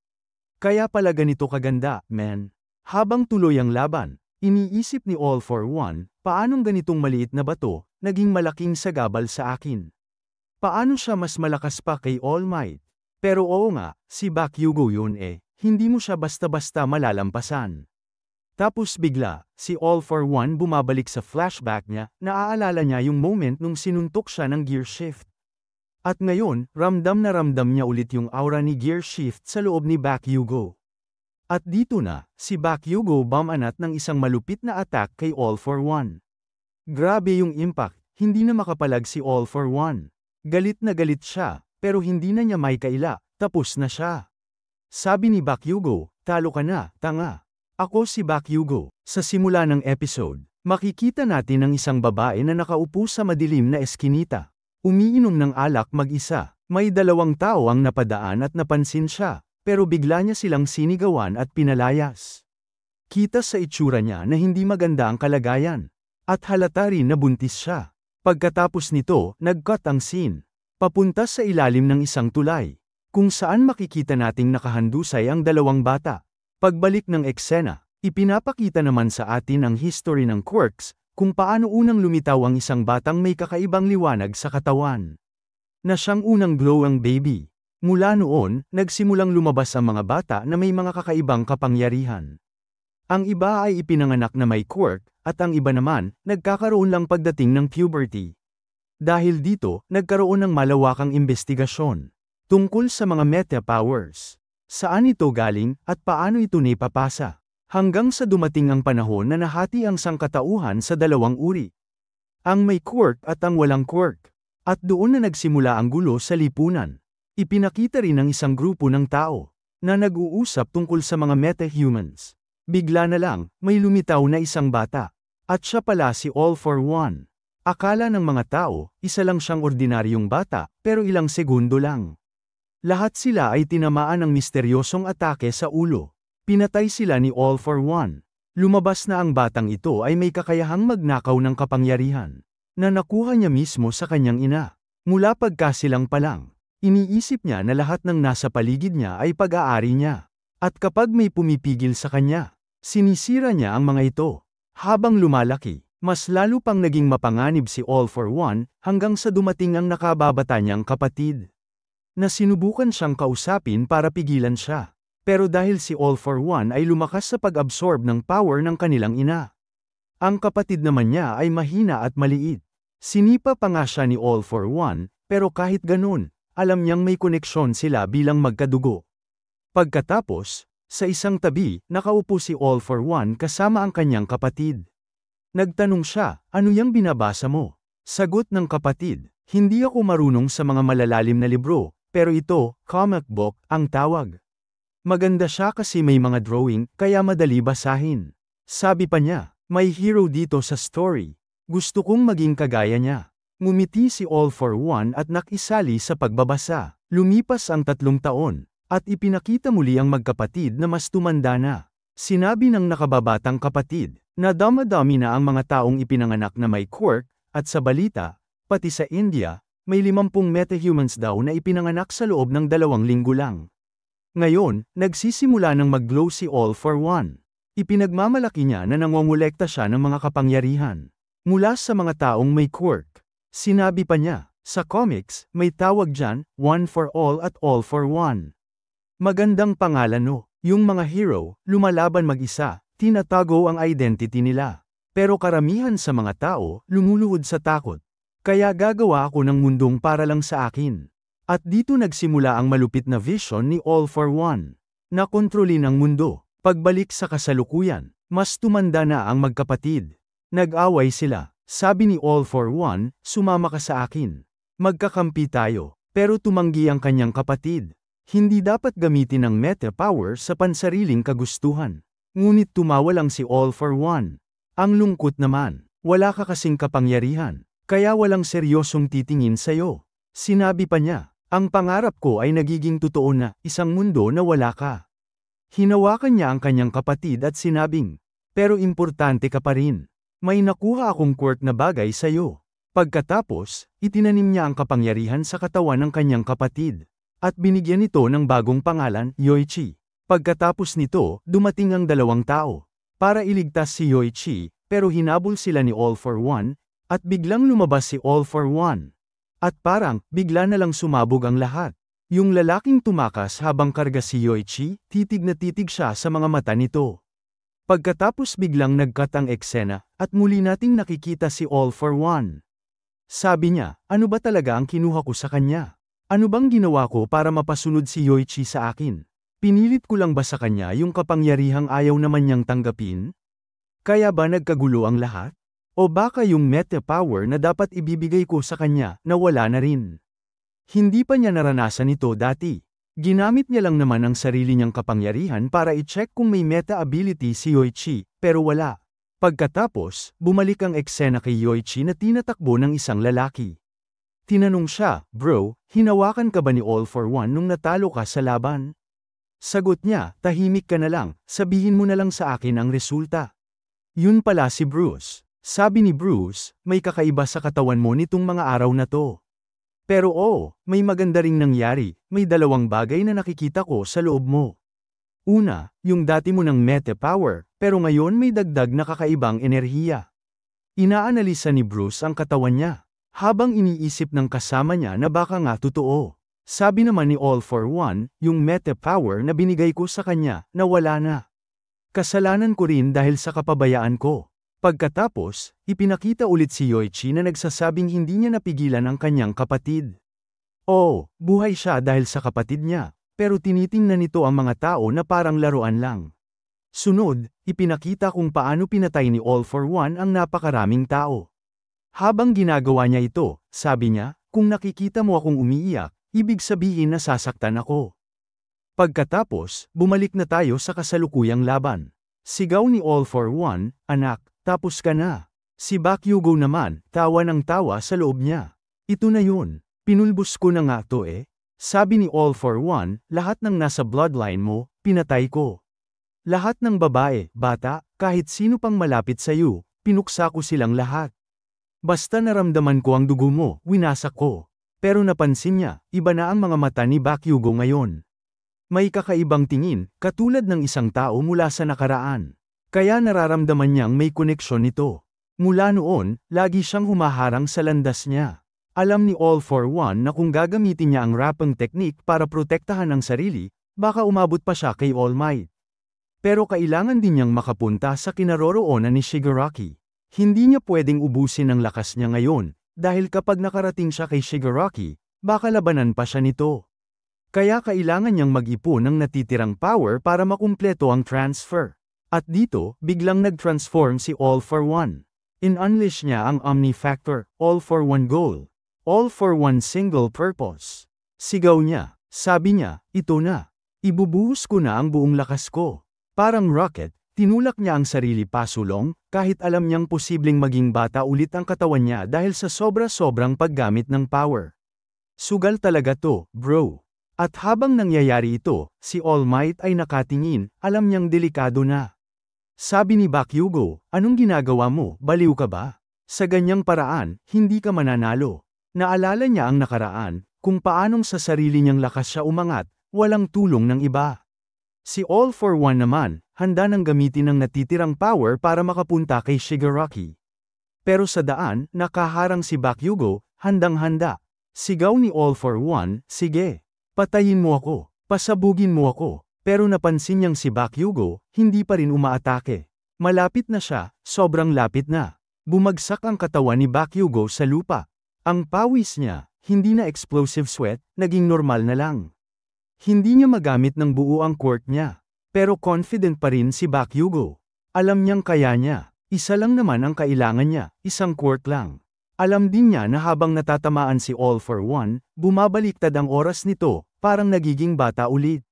Kaya pala ganito kaganda, man. Habang tuloy ang laban, iniisip ni All for One, paanong ganitong maliit na bato, naging malaking sagabal sa akin. Paano siya mas malakas pa kay All Might? Pero oo nga, si Bakugo yun hindi mo siya basta-basta malalampasan. Tapos bigla, si All for One bumabalik sa flashback niya, naaalala niya yung moment nung sinuntok siya ng gear shift. At ngayon, ramdam na ramdam niya ulit yung aura ni gear shift sa loob ni Bakugo. At dito na, si Bakugo bumanat ng isang malupit na attack kay All for One. Grabe yung impact, hindi na makapalag si All for One. Galit na galit siya, pero hindi na niya may kaila, tapos na siya. Sabi ni Bakugo, talo ka na, tanga. Ako si Bakugo. Sa simula ng episode, makikita natin ang isang babae na nakaupo sa madilim na eskinita. Umiinom ng alak mag-isa. May 2 tao ang napadaan at napansin siya, pero bigla niya silang sinigawan at pinalayas. Kita sa itsura niya na hindi maganda ang kalagayan. At halata rin na buntis siya. Pagkatapos nito, nag-cut ang scene. Papunta sa ilalim ng isang tulay. Kung saan makikita nating nakahandusay ang 2 bata. Pagbalik ng eksena, ipinapakita naman sa atin ang history ng quirks, kung paano unang lumitaw ang isang batang may kakaibang liwanag sa katawan. Na siyang unang glowing baby. Mula noon, nagsimulang lumabas ang mga bata na may mga kakaibang kapangyarihan. Ang iba ay ipinanganak na may quirk, at ang iba naman, nagkakaroon lang pagdating ng puberty. Dahil dito, nagkaroon ng malawakang investigasyon tungkol sa mga meta powers. Saan ito galing, at paano ito naipapasa? Hanggang sa dumating ang panahon na nahati ang sangkatauhan sa 2 uri. Ang may quirk at ang walang quirk. At doon na nagsimula ang gulo sa lipunan. Ipinakita rin ng isang grupo ng tao na nag-uusap tungkol sa mga meta-humans. Bigla na lang, may lumitaw na isang bata. At siya pala si All for One. Akala ng mga tao, isa lang siyang ordinaryong bata, pero ilang segundo lang. Lahat sila ay tinamaan ng misteryosong atake sa ulo. Pinatay sila ni All for One. Lumabas na ang batang ito ay may kakayahang magnakaw ng kapangyarihan na nakuha niya mismo sa kanyang ina. Mula pagkasilang pa lang, iniisip niya na lahat ng nasa paligid niya ay pag-aari niya. At kapag may pumipigil sa kanya, sinisira niya ang mga ito. Habang lumalaki, mas lalo pang naging mapanganib si All for One hanggang sa dumating ang nakababata niyang kapatid. Na sinubukan siyang kausapin para pigilan siya. Pero dahil si All for One ay lumakas sa pag-absorb ng power ng kanilang ina. Ang kapatid naman niya ay mahina at maliit. Sinipa pa nga siya ni All for One, pero kahit ganun, alam niyang may koneksyon sila bilang magkadugo. Pagkatapos, sa isang tabi, nakaupo si All for One kasama ang kanyang kapatid. Nagtanong siya, ano yang binabasa mo? Sagot ng kapatid, hindi ako marunong sa mga malalalim na libro, pero ito, comic book, ang tawag. Maganda siya kasi may mga drawing, kaya madali basahin. Sabi pa niya, may hero dito sa story. Gusto kong maging kagaya niya. Ngumiti si All for One at nakisali sa pagbabasa. Lumipas ang 3 taon, at ipinakita muli ang magkapatid na mas tumanda na. Sinabi ng nakababatang kapatid, na dama-dami na ang mga taong ipinanganak na may quirk, at sa balita, pati sa India, may 50 metahumans daw na ipinanganak sa loob ng 2 linggo lang. Ngayon, nagsisimula ng mag-glow si All for One. Ipinagmamalaki niya na nangongolekta siya ng mga kapangyarihan mula sa mga taong may quirk. Sinabi pa niya, sa comics, may tawag dyan, one for all at all for one. Magandang pangalan no, yung mga hero, lumalaban mag-isa, tinatago ang identity nila. Pero karamihan sa mga tao, lumuluhod sa takot. Kaya gagawa ako ng mundong para lang sa akin. At dito nagsimula ang malupit na vision ni All for One. Nakontrolin ang mundo. Pagbalik sa kasalukuyan, mas tumanda na ang magkapatid. Nag-away sila. Sabi ni All for One, sumama ka sa akin. Magkakampi tayo. Pero tumanggi ang kanyang kapatid. Hindi dapat gamitin ang meta power sa pansariling kagustuhan. Ngunit tumawa lang si All for One. Ang lungkot naman, wala ka kasing kapangyarihan, kaya walang seryosong titingin sa'yo. Sinabi pa niya, ang pangarap ko ay nagiging totoo na, isang mundo na wala ka. Hinawakan niya ang kanyang kapatid at sinabing, pero importante ka pa rin. May nakuha akong quirk na bagay sa'yo. Pagkatapos, itinanim niya ang kapangyarihan sa katawan ng kanyang kapatid. At binigyan ito ng bagong pangalan, Yoichi. Pagkatapos nito, dumating ang 2 tao. Para iligtas si Yoichi, pero hinabol sila ni All for One, at biglang lumabas si All for One. At parang, bigla na lang sumabog ang lahat. Yung lalaking tumakas habang karga si Yoichi, titig na titig siya sa mga mata nito. Pagkatapos biglang nag-cut ang eksena, at muli nating nakikita si All for One. Sabi niya, ano ba talaga ang kinuha ko sa kanya? Ano bang ginawa ko para mapasunod si Yoichi sa akin? Pinilit ko lang ba sa kanya yung kapangyarihang ayaw naman niyang tanggapin? Kaya ba nagkagulo ang lahat? O baka yung meta power na dapat ibibigay ko sa kanya, na wala na rin? Hindi pa niya naranasan ito dati. Ginamit niya lang naman ang sarili niyang kapangyarihan para i-check kung may meta ability si Yoichi, pero wala. Pagkatapos, bumalik ang eksena kay Yoichi na tinatakbo ng isang lalaki. Tinanong siya, bro, hinawakan ka ba ni All for One nung natalo ka sa laban? Sagot niya, tahimik ka na lang, sabihin mo na lang sa akin ang resulta. Yun pala si Bruce. Sabi ni Bruce, may kakaiba sa katawan mo nitong mga araw na to. Pero may maganda ring nangyari, may 2 bagay na nakikita ko sa loob mo. Una, yung dati mo ng meta power, pero ngayon may dagdag na kakaibang enerhiya. Inaanalisa ni Bruce ang katawan niya, habang iniisip ng kasama niya na baka nga totoo. Sabi naman ni All for One, yung meta power na binigay ko sa kanya, nawala na. Kasalanan ko rin dahil sa kapabayaan ko. Pagkatapos, ipinakita ulit si Yoichi na nagsasabing hindi niya napigilan ang kanyang kapatid. Buhay siya dahil sa kapatid niya, pero tinitingnan nito ang mga tao na parang laruan lang. Sunod, ipinakita kung paano pinatay ni All for One ang napakaraming tao. Habang ginagawa niya ito, sabi niya, Kung nakikita mo akong umiiyak, ibig sabihin nasasaktan ako. Pagkatapos, bumalik na tayo sa kasalukuyang laban. Sigaw ni All for One, anak, tapos ka na. Si Bakugo naman, tawa ng tawa sa loob niya. Ito na yun, pinulbos ko na nga to eh. Sabi ni All for One, lahat ng nasa bloodline mo, pinatay ko. Lahat ng babae, bata, kahit sino pang malapit sa iyo, pinuksa ko silang lahat. Basta naramdaman ko ang dugo mo, winasak ko. Pero napansin niya, iba na ang mga mata ni Bakugo ngayon. May kakaibang tingin, katulad ng isang tao mula sa nakaraan. Kaya nararamdaman niyang may koneksyon nito. Mula noon, lagi siyang humaharang sa landas niya. Alam ni All for One na kung gagamitin niya ang rapping technique para protektahan ang sarili, baka umabot pa siya kay All Might. Pero kailangan din niyang makapunta sa kinaroroonan ni Shigaraki. Hindi niya pwedeng ubusin ang lakas niya ngayon, dahil kapag nakarating siya kay Shigaraki, baka labanan pa siya nito. Kaya kailangan niyang mag-ipon ng natitirang power para makumpleto ang transfer. At dito, biglang nag-transform si All for One. In-unleash niya ang Omni Factor, All for One Goal. All for One Single Purpose. Sigaw niya, sabi niya, ito na. Ibubuhos ko na ang buong lakas ko. Parang rocket, tinulak niya ang sarili pasulong, kahit alam niyang posibleng maging bata ulit ang katawan niya dahil sa sobra-sobrang paggamit ng power. Sugal talaga to, bro. At habang nangyayari ito, si All Might ay nakatingin, alam niyang delikado na. Sabi ni Bakugo, anong ginagawa mo, baliw ka ba? Sa ganyang paraan, hindi ka mananalo. Naalala niya ang nakaraan, kung paanong sa sarili niyang lakas siya umangat, walang tulong ng iba. Si All for One naman, handa nang gamitin ang natitirang power para makapunta kay Shigaraki. Pero sa daan, nakaharang si Bakugo, handang-handa. Sigaw ni All for One, sige. Patayin mo ako, pasabugin mo ako, pero napansin niyang si Bakugo, hindi pa rin umaatake. Malapit na siya, sobrang lapit na. Bumagsak ang katawan ni Bakugo sa lupa. Ang pawis niya, hindi na explosive sweat, naging normal na lang. Hindi niya magamit ng buo ang quirk niya, pero confident pa rin si Bakugo. Alam niyang kaya niya, isa lang naman ang kailangan niya, isang quirk lang. Alam din niya na habang natatamaan si All for One, bumabaliktad ang oras nito, parang nagiging bata ulit.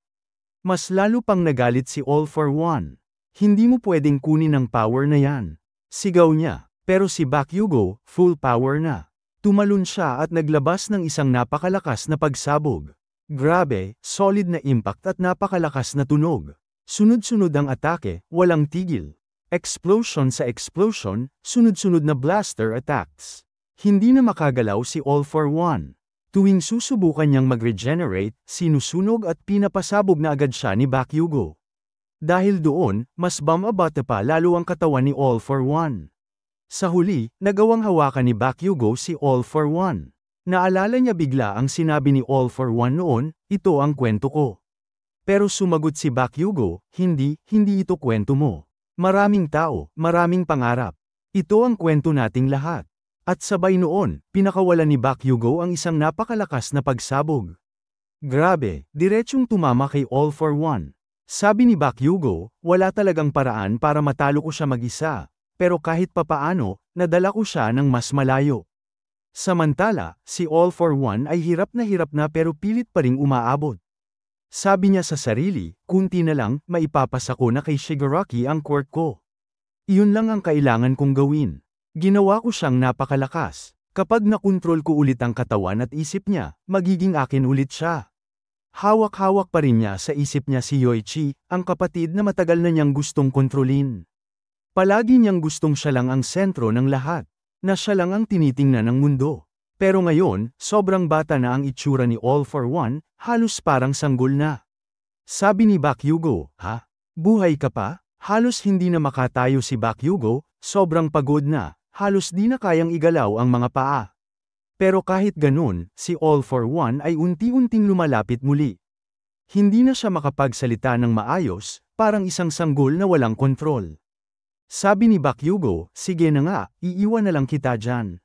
Mas lalo pang nagalit si All for One. Hindi mo pwedeng kunin ang power na yan. Sigaw niya, pero si Bakugo, full power na. Tumalon siya at naglabas ng isang napakalakas na pagsabog. Grabe, solid na impact at napakalakas na tunog. Sunod-sunod ang atake, walang tigil. Explosion sa explosion, sunod-sunod na blaster attacks. Hindi na makagalaw si All for One. Tuwing susubukan niyang mag-regenerate, sinusunog at pinapasabog na agad siya ni Bakugo. Dahil doon, mas bumabata pa lalo ang katawan ni All for One. Sa huli, nagawang hawakan ni Bakugo si All for One. Naalala niya bigla ang sinabi ni All for One noon, ito ang kwento ko. Pero sumagot si Bakugo, hindi ito kwento mo. Maraming tao, maraming pangarap. Ito ang kwento nating lahat. At sabay noon, pinakawalan ni Bakugo ang isang napakalakas na pagsabog. Grabe, diretsong tumama kay All for One. Sabi ni Bakugo, wala talagang paraan para matalo ko siya mag-isa, pero kahit papaano, nadala ko siya ng mas malayo. Samantala, si All for One ay hirap na pero pilit pa ring umaabot. Sabi niya sa sarili, kunti na lang, maipapasa ko na kay Shigaraki ang quirk ko. Iyon lang ang kailangan kong gawin. Ginawa ko siyang napakalakas. Kapag nakontrol ko ulit ang katawan at isip niya, magiging akin ulit siya. Hawak-hawak pa rin niya sa isip niya si Yoichi, ang kapatid na matagal na niyang gustong kontrolin. Palagi niyang gustong siya lang ang sentro ng lahat, na siya lang ang tinitingnan ng mundo. Pero ngayon, sobrang bata na ang itsura ni All for One, halos parang sanggol na. Sabi ni Bakugo, ha? Buhay ka pa? Halos hindi na makatayo si Bakugo, sobrang pagod na. Halos di na kayang igalaw ang mga paa. Pero kahit ganun, si All for One ay unti-unting lumalapit muli. Hindi na siya makapagsalita ng maayos, parang isang sanggol na walang kontrol. Sabi ni Bakugo, sige na nga, iiwan na lang kita dyan.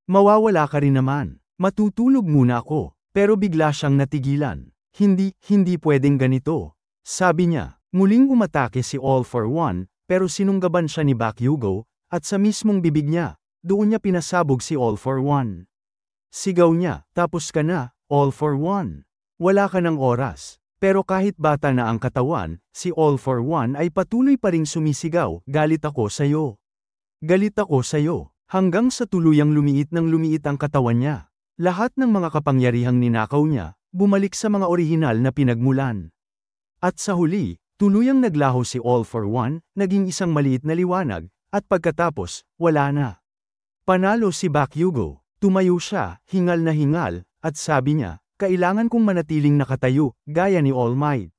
Mawawala ka rin naman. Matutulog muna ako, pero bigla siyang natigilan. Hindi pwedeng ganito. Sabi niya, muling umatake si All for One, pero sinunggaban siya ni Bakugo, at sa mismong bibig niya, doon niya pinasabog si All for One. Sigaw niya, tapos ka na, all for one. Wala ka ng oras. Pero kahit bata na ang katawan, si all for one ay patuloy pa ring sumisigaw, galit ako sa'yo. Galit ako sa'yo. Hanggang sa tuluyang lumiit ng lumiit ang katawan niya. Lahat ng mga kapangyarihang ninakaw niya, bumalik sa mga orihinal na pinagmulan. At sa huli, tuluyang naglaho si all for one, naging isang maliit na liwanag, at pagkatapos, wala na. Panalo si Bakugo. Tumayo siya, hingal na hingal, at sabi niya, kailangan kong manatiling nakatayo, gaya ni All Might.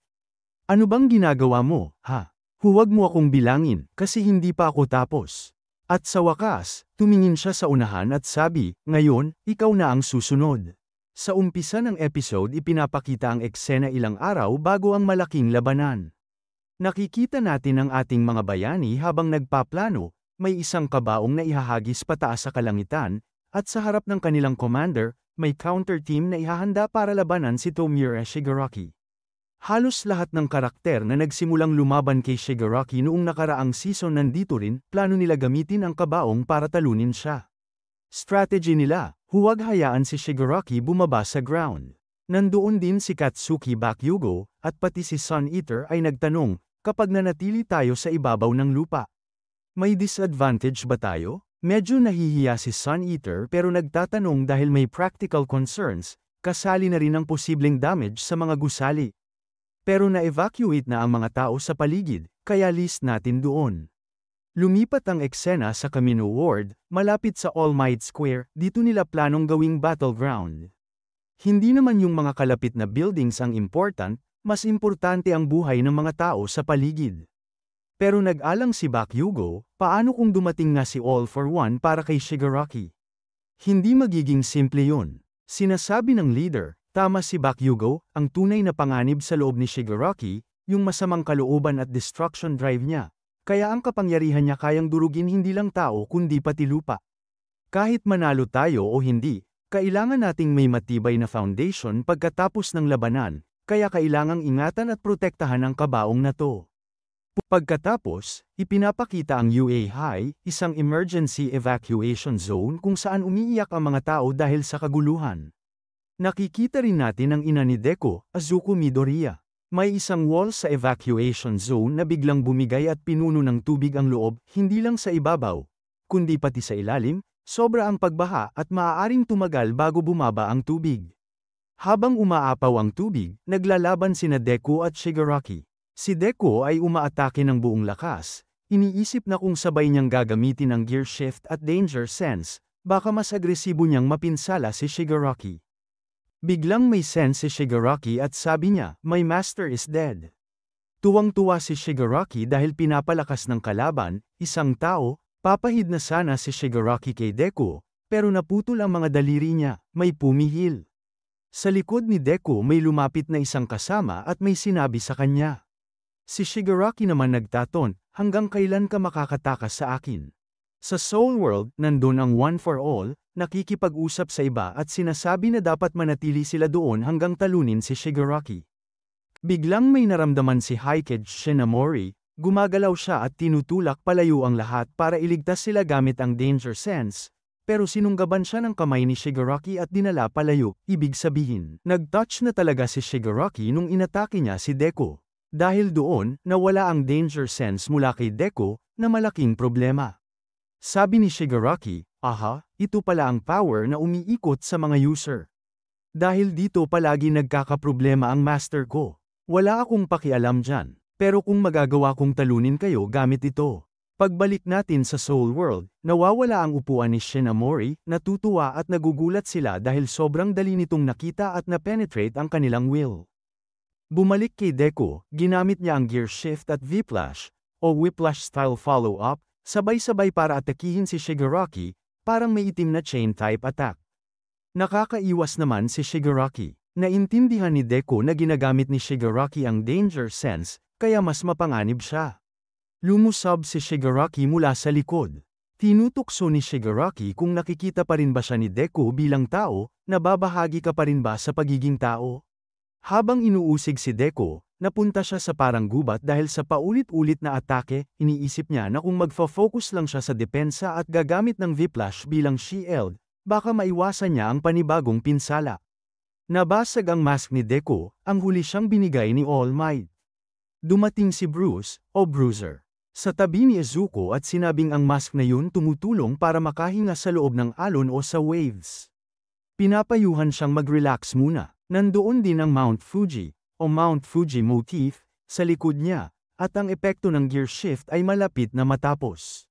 Ano bang ginagawa mo, ha? Huwag mo akong bilangin, kasi hindi pa ako tapos. At sa wakas, tumingin siya sa unahan at sabi, ngayon, ikaw na ang susunod. Sa umpisa ng episode ipinapakita ang eksena ilang araw bago ang malaking labanan. Nakikita natin ang ating mga bayani habang nagpaplano, may isang kabaong na ihahagis pataas sa kalangitan, at sa harap ng kanilang commander, may counter-team na ihahanda para labanan si Tomura Shigaraki. Halos lahat ng karakter na nagsimulang lumaban kay Shigaraki noong nakaraang season nandito rin, plano nila gamitin ang kabaong para talunin siya. Strategy nila, huwag hayaan si Shigaraki bumaba sa ground. Nandoon din si Katsuki Bakugo, at pati si Sun Eater ay nagtanong, kapag nanatili tayo sa ibabaw ng lupa, may disadvantage ba tayo? Medyo nahihiya si Sun Eater pero nagtatanong dahil may practical concerns, kasali na rin ang posibleng damage sa mga gusali. Pero na-evacuate na ang mga tao sa paligid, kaya list natin doon. Lumipat ang eksena sa Kamino Ward, malapit sa All Might Square, dito nila planong gawing battleground. Hindi naman yung mga kalapit na buildings ang important, mas importante ang buhay ng mga tao sa paligid. Pero nag-alang si Bakugo, paano kung dumating nga si All for One para kay Shigaraki? Hindi magiging simple yun. Sinasabi ng leader, tama si Bakugo, ang tunay na panganib sa loob ni Shigaraki, yung masamang kalooban at destruction drive niya. Kaya ang kapangyarihan niya kayang durugin hindi lang tao kundi pati lupa. Kahit manalo tayo o hindi, kailangan nating may matibay na foundation pagkatapos ng labanan, kaya kailangang ingatan at protektahan ang kabaong na to. Pagkatapos, ipinapakita ang UA High, isang emergency evacuation zone kung saan umiiyak ang mga tao dahil sa kaguluhan. Nakikita rin natin ang ina ni Deku, Azuko Midoriya. May isang wall sa evacuation zone na biglang bumigay at pinuno ng tubig ang loob, hindi lang sa ibabaw, kundi pati sa ilalim, sobra ang pagbaha at maaaring tumagal bago bumaba ang tubig. Habang umaapaw ang tubig, naglalaban sina Deku at Shigaraki. Si Deku ay umaatake ng buong lakas, iniisip na kung sabay niyang gagamitin ang gear shift at danger sense, baka mas agresibo niyang mapinsala si Shigaraki. Biglang may sense si Shigaraki at sabi niya, my master is dead. Tuwang-tuwa si Shigaraki dahil pinapalakas ng kalaban, isang tao, papahid na sana si Shigaraki kay Deku, pero naputol ang mga daliri niya, may pumihil. Sa likod ni Deku may lumapit na isang kasama at may sinabi sa kanya. Si Shigaraki naman nagtaton, hanggang kailan ka makakatakas sa akin? Sa Soul World, nandun ang One for All, nakikipag-usap sa iba at sinasabi na dapat manatili sila doon hanggang talunin si Shigaraki. Biglang may naramdaman si Hikage Shinamori, gumagalaw siya at tinutulak palayo ang lahat para iligtas sila gamit ang danger sense, pero sinunggaban siya ng kamay ni Shigaraki at dinala palayo, ibig sabihin, nag-touch na talaga si Shigaraki nung inatake niya si Deku. Dahil doon, nawala ang danger sense mula kay Deku, na malaking problema. Sabi ni Shigaraki, aha, ito pala ang power na umiikot sa mga user. Dahil dito palagi nagkakaproblema ang master ko. Wala akong pakialam dyan, pero kung magagawa kong talunin kayo gamit ito. Pagbalik natin sa Soul World, nawawala ang upuan ni Shinamori, natutuwa at nagugulat sila dahil sobrang dali nitong nakita at na-penetrate ang kanilang will. Bumalik kay Deku, ginamit niya ang gear shift at Whiplash, o Whiplash style follow-up, sabay-sabay para atakihin si Shigaraki, parang may itim na chain type attack. Nakakaiwas naman si Shigaraki. Naintindihan ni Deku na ginagamit ni Shigaraki ang danger sense, kaya mas mapanganib siya. Lumusab si Shigaraki mula sa likod. Tinutukso ni Shigaraki kung nakikita pa rin ba siya ni Deku bilang tao, nababahagi ka pa rin ba sa pagiging tao? Habang inuusig si Deku, napunta siya sa parang gubat dahil sa paulit-ulit na atake, iniisip niya na kung magfo-focus lang siya sa depensa at gagamit ng Whiplash bilang shield, baka maiwasan niya ang panibagong pinsala. Nabasag ang mask ni Deku, ang huli siyang binigay ni All Might. Dumating si Bruce, o Bruiser, sa tabi ni Izuku at sinabing ang mask na yun tumutulong para makahinga sa loob ng alon o sa waves. Pinapayuhan siyang mag-relax muna. Nandoon din ang Mount Fuji, o Mount Fuji motif, sa likod niya, at ang epekto ng gear shift ay malapit na matapos.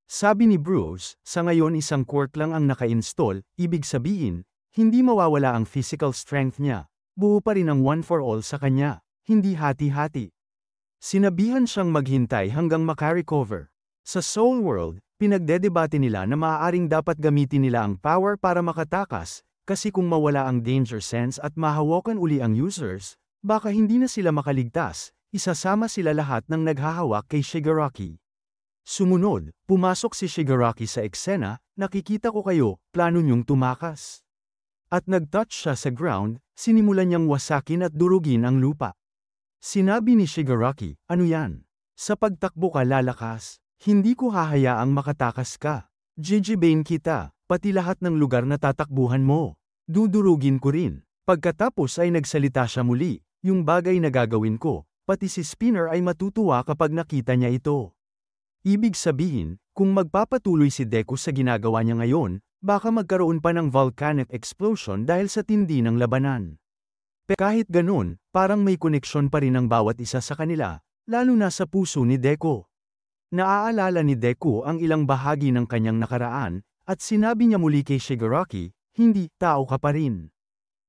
Sabi ni Bruce, sa ngayon isang quirk lang ang naka-install, ibig sabihin, hindi mawawala ang physical strength niya. Buo pa rin ang one for all sa kanya, hindi hati-hati. Sinabihan siyang maghintay hanggang makarecover. Sa Soul World, pinagdedebate nila na maaaring dapat gamitin nila ang power para makatakas, kasi kung mawala ang danger sense at mahawakan uli ang users, baka hindi na sila makaligtas, isasama sila lahat ng naghahawak kay Shigaraki. Sumunod, pumasok si Shigaraki sa eksena, nakikita ko kayo, plano niyong tumakas. At nag-touch siya sa ground, sinimulan niyang wasakin at durugin ang lupa. Sinabi ni Shigaraki, ano yan? Sa pagtakbo ka lalakas, hindi ko hahayaang makatakas ka. Jijibain kita, pati lahat ng lugar na tatakbuhan mo. Dudurugin ko rin. Pagkatapos ay nagsalita siya muli, yung bagay na gagawin ko, pati si Spinner ay matutuwa kapag nakita niya ito. Ibig sabihin, kung magpapatuloy si Deku sa ginagawa niya ngayon, baka magkaroon pa ng volcanic explosion dahil sa tindi ng labanan. Kahit ganun, parang may koneksyon pa rin ang bawat isa sa kanila, lalo na sa puso ni Deku. Naaalala ni Deku ang ilang bahagi ng kanyang nakaraan, at sinabi niya muli kay Shigaraki, hindi, tao ka pa rin.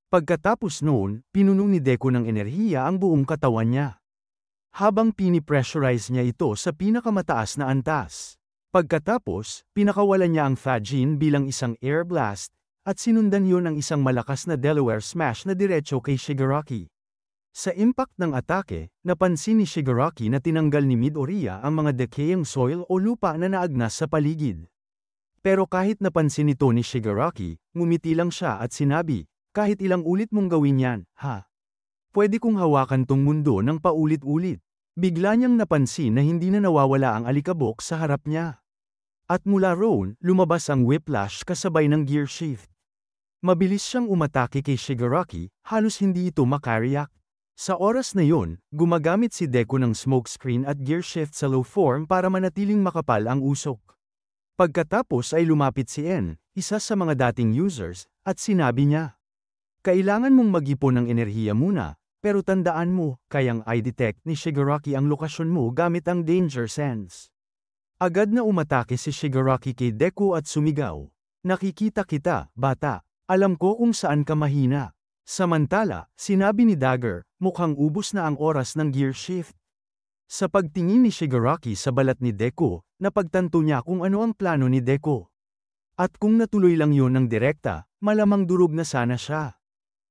Pagkatapos noon, pinuno ni Deku ng enerhiya ang buong katawan niya. Habang pinipressurize niya ito sa pinakamataas na antas. Pagkatapos, pinakawalan niya ang Fajin bilang isang air blast, at sinundan yun ng isang malakas na Delaware smash na diretso kay Shigaraki. Sa impact ng atake, napansin ni Shigaraki na tinanggal ni Midoriya ang mga decaying soil o lupa na naagnas sa paligid. Pero kahit napansin ito ni Shigaraki, ngumiti lang siya at sinabi, kahit ilang ulit mong gawin yan, ha? Pwede kong hawakan tong mundo ng paulit-ulit. Bigla niyang napansin na hindi na nawawala ang alikabok sa harap niya. At mula roon, lumabas ang whiplash kasabay ng gear shift. Mabilis siyang umatake kay Shigaraki, halos hindi ito makareact. Sa oras na yon, gumagamit si Deku ng smokescreen at gear shift sa low form para manatiling makapal ang usok. Pagkatapos ay lumapit si En, isa sa mga dating users, at sinabi niya, kailangan mong mag-ipon ng enerhiya muna, pero tandaan mo, kayang i-detect ni Shigaraki ang lokasyon mo gamit ang danger sense. Agad na umatake si Shigaraki kay Deku at sumigaw, nakikita kita, bata, alam ko kung saan ka mahina. Samantala, sinabi ni Dagger, mukhang ubos na ang oras ng gear shift. Sa pagtingin ni Shigaraki sa balat ni Deku, napagtanto niya kung ano ang plano ni Deku. At kung natuloy lang yun ng direkta, malamang durog na sana siya.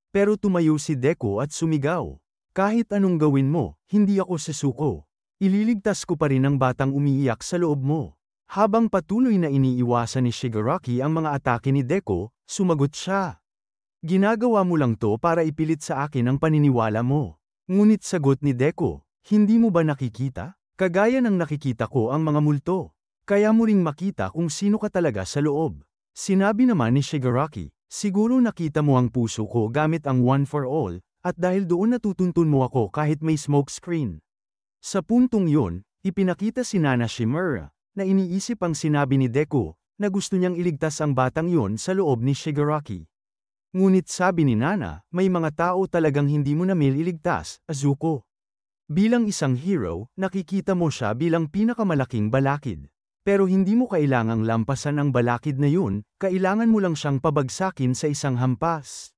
Pero tumayo si Deku at sumigaw. Kahit anong gawin mo, hindi ako susuko. Ililigtas ko pa rin ang batang umiiyak sa loob mo. Habang patuloy na iniiwasan ni Shigaraki ang mga atake ni Deku, sumagot siya. Ginagawa mo lang to para ipilit sa akin ang paniniwala mo. Ngunit sagot ni Deku, hindi mo ba nakikita? Kagaya ng nakikita ko ang mga multo. Kaya mo ring makita kung sino ka talaga sa loob. Sinabi naman ni Shigaraki, siguro nakita mo ang puso ko gamit ang one for all, at dahil doon natutuntun mo ako kahit may smoke screen. Sa puntong yun, ipinakita si Nana Shimura, na iniisip ang sinabi ni Deku, na gusto niyang iligtas ang batang yon sa loob ni Shigaraki. Ngunit sabi ni Nana, may mga tao talagang hindi mo na iligtas, Azuko. Bilang isang hero, nakikita mo siya bilang pinakamalaking balakid. Pero hindi mo kailangang lampasan ang balakid na yun, kailangan mo lang siyang pabagsakin sa isang hampas.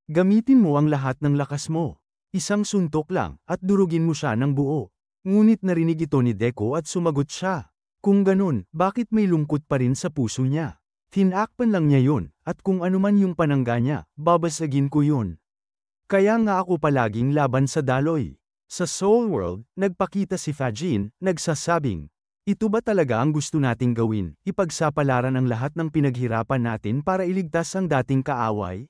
Gamitin mo ang lahat ng lakas mo. Isang suntok lang, at durugin mo siya ng buo. Ngunit narinig ito ni Deku at sumagot siya. Kung ganun, bakit may lungkot pa rin sa puso niya? Tinakpan lang niya yun, at kung anuman yung panangga niya, babasagin ko yun. Kaya nga ako palaging laban sa daloy. Sa Soul World, nagpakita si Fajin, nagsasabing, ito ba talaga ang gusto nating gawin, ipagsapalaran ang lahat ng pinaghirapan natin para iligtas ang dating kaaway?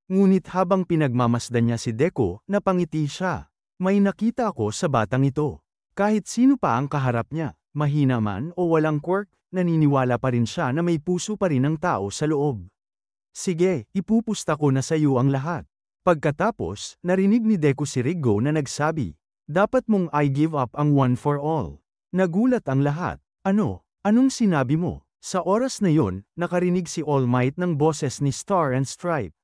Ngunit habang pinagmamasdan niya si Deku, napangiti siya. May nakita ako sa batang ito. Kahit sino pa ang kaharap niya, mahina man o walang quirk, naniniwala pa rin siya na may puso pa rin ang tao sa loob. Sige, ipupusta ko na sa iyo ang lahat. Pagkatapos, narinig ni Deku si Riggo na nagsabi, dapat mong I give up ang one for all. Nagulat ang lahat. Ano? Anong sinabi mo? Sa oras na yon, nakarinig si All Might ng boses ni Star and Stripe.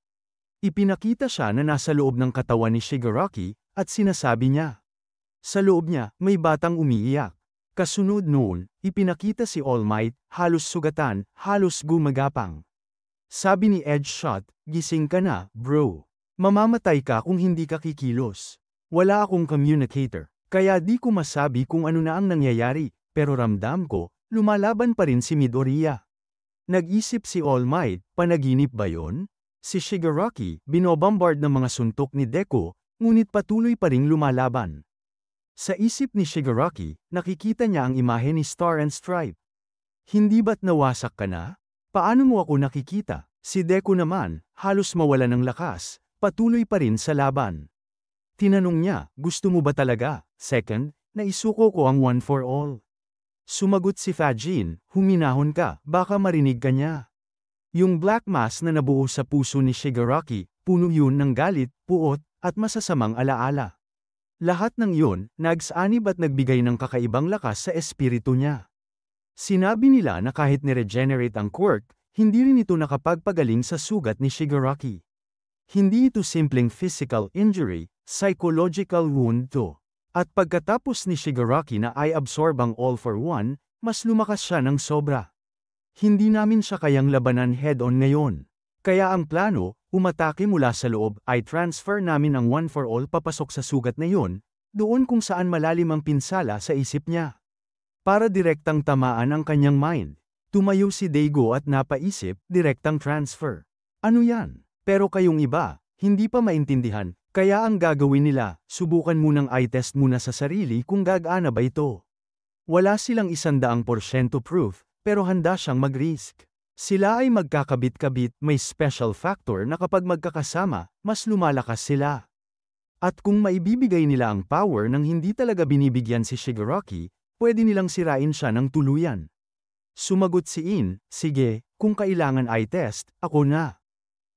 Ipinakita siya na nasa loob ng katawan ni Shigaraki, at sinasabi niya. Sa loob niya, may batang umiiyak. Kasunod noon, ipinakita si All Might, halos sugatan, halos gumagapang. Sabi ni Edgeshot, gising ka na, bro. Mamamatay ka kung hindi ka kikilos. Wala akong communicator, kaya di ko masabi kung ano na ang nangyayari, pero ramdam ko, lumalaban pa rin si Midoriya. Nag-isip si All Might, panaginip ba yon? Si Shigaraki, binobombard ng mga suntok ni Deku, ngunit patuloy pa ring lumalaban. Sa isip ni Shigaraki, nakikita niya ang imahe ni Star and Stripe. Hindi ba't nawasak ka na? Paano mo ako nakikita? Si Deku naman, halos mawala ng lakas, patuloy pa rin sa laban. Tinanong niya, gusto mo ba talaga? Second, naisuko ko ang one for all. Sumagot si Fajin, huminahon ka, baka marinig ka niya. Yung black mass na nabuo sa puso ni Shigaraki, puno yun ng galit, puot, at masasamang alaala. Lahat ng yun, nagsanib at nagbigay ng kakaibang lakas sa espiritu niya. Sinabi nila na kahit ni-regenerate ang quirk, hindi rin ito nakapagpagaling sa sugat ni Shigaraki. Hindi ito simpleng physical injury, psychological wound to. At pagkatapos ni Shigaraki na ay absorb ang all for one, mas lumakas siya ng sobra. Hindi namin siya kayang labanan head-on ngayon. Kaya ang plano, umatake mula sa loob, ay transfer namin ang one for all papasok sa sugat na yun, doon kung saan malalim ang pinsala sa isip niya. Para direktang tamaan ang kanyang mind. Tumayo si Daigo at napaisip, direktang transfer. Ano yan? Pero kayong iba, hindi pa maintindihan, kaya ang gagawin nila, subukan munang i-test muna sa sarili kung gagana ba ito. Wala silang 100% proof, pero handa siyang mag-risk. Sila ay magkakabit-kabit, may special factor na kapag magkakasama, mas lumalakas sila. At kung maibibigay nila ang power nang hindi talaga binibigyan si Shigaraki, pwede nilang sirain siya ng tuluyan. Sumagot si In, sige, kung kailangan i-test, ako na.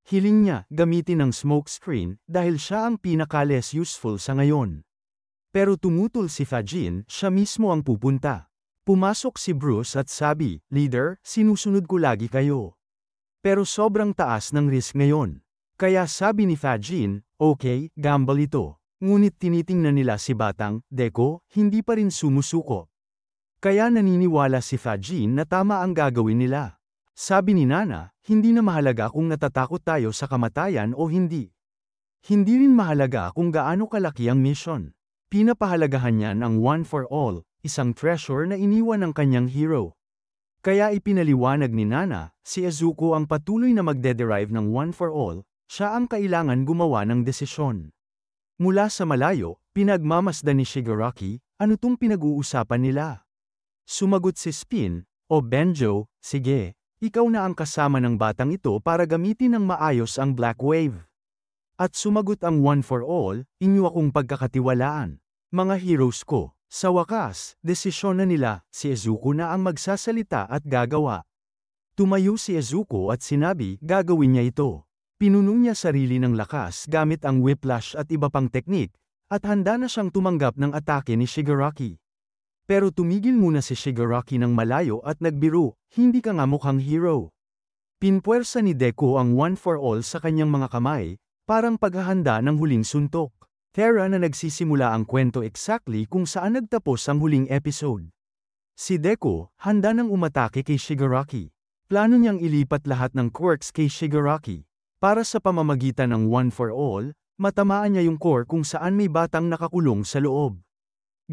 Hiling niya, gamitin ang smoke screen, dahil siya ang pinaka-less useful sa ngayon. Pero tumutol si Fajin, siya mismo ang pupunta. Pumasok si Bruce at sabi, Leader, sinusunod ko lagi kayo. Pero sobrang taas ng risk ngayon. Kaya sabi ni Fajin, okay, gamble ito. Ngunit tinitingnan nila si Batang, Deku, hindi pa rin sumusuko. Kaya naniniwala si Fajin na tama ang gagawin nila. Sabi ni Nana, hindi na mahalaga kung natatakot tayo sa kamatayan o hindi. Hindi rin mahalaga kung gaano kalaki ang mission. Pinapahalagahan niyan ang one for all, isang treasure na iniwan ng kanyang hero. Kaya ipinaliwanag ni Nana, si Izuku ang patuloy na magde-derive ng one for all, siya ang kailangan gumawa ng desisyon. Mula sa malayo, pinagmamasdan ni Shigaraki, ano tong pinag-uusapan nila? Sumagot si Spin, o Benjo, sige, ikaw na ang kasama ng batang ito para gamitin ng maayos ang Black Wave. At sumagot ang one for all, inyo akong pagkakatiwalaan. Mga heroes ko, sa wakas, desisyon na nila, si Izuku na ang magsasalita at gagawa. Tumayo si Izuku at sinabi, gagawin niya ito. Pinuno niya sarili ng lakas gamit ang whiplash at iba pang teknik, at handa na siyang tumanggap ng atake ni Shigaraki. Pero tumigil muna si Shigaraki ng malayo at nagbiro, hindi ka nga mukhang hero. Pinpuwersa ni Deku ang one for all sa kanyang mga kamay, parang paghahanda ng huling suntok. Terra na nagsisimula ang kwento exactly kung saan nagtapos ang huling episode. Si Deku, handa nang umatake kay Shigaraki. Plano niyang ilipat lahat ng quirks kay Shigaraki. Para sa pamamagitan ng one for all, matamaan niya yung core kung saan may batang nakakulong sa loob.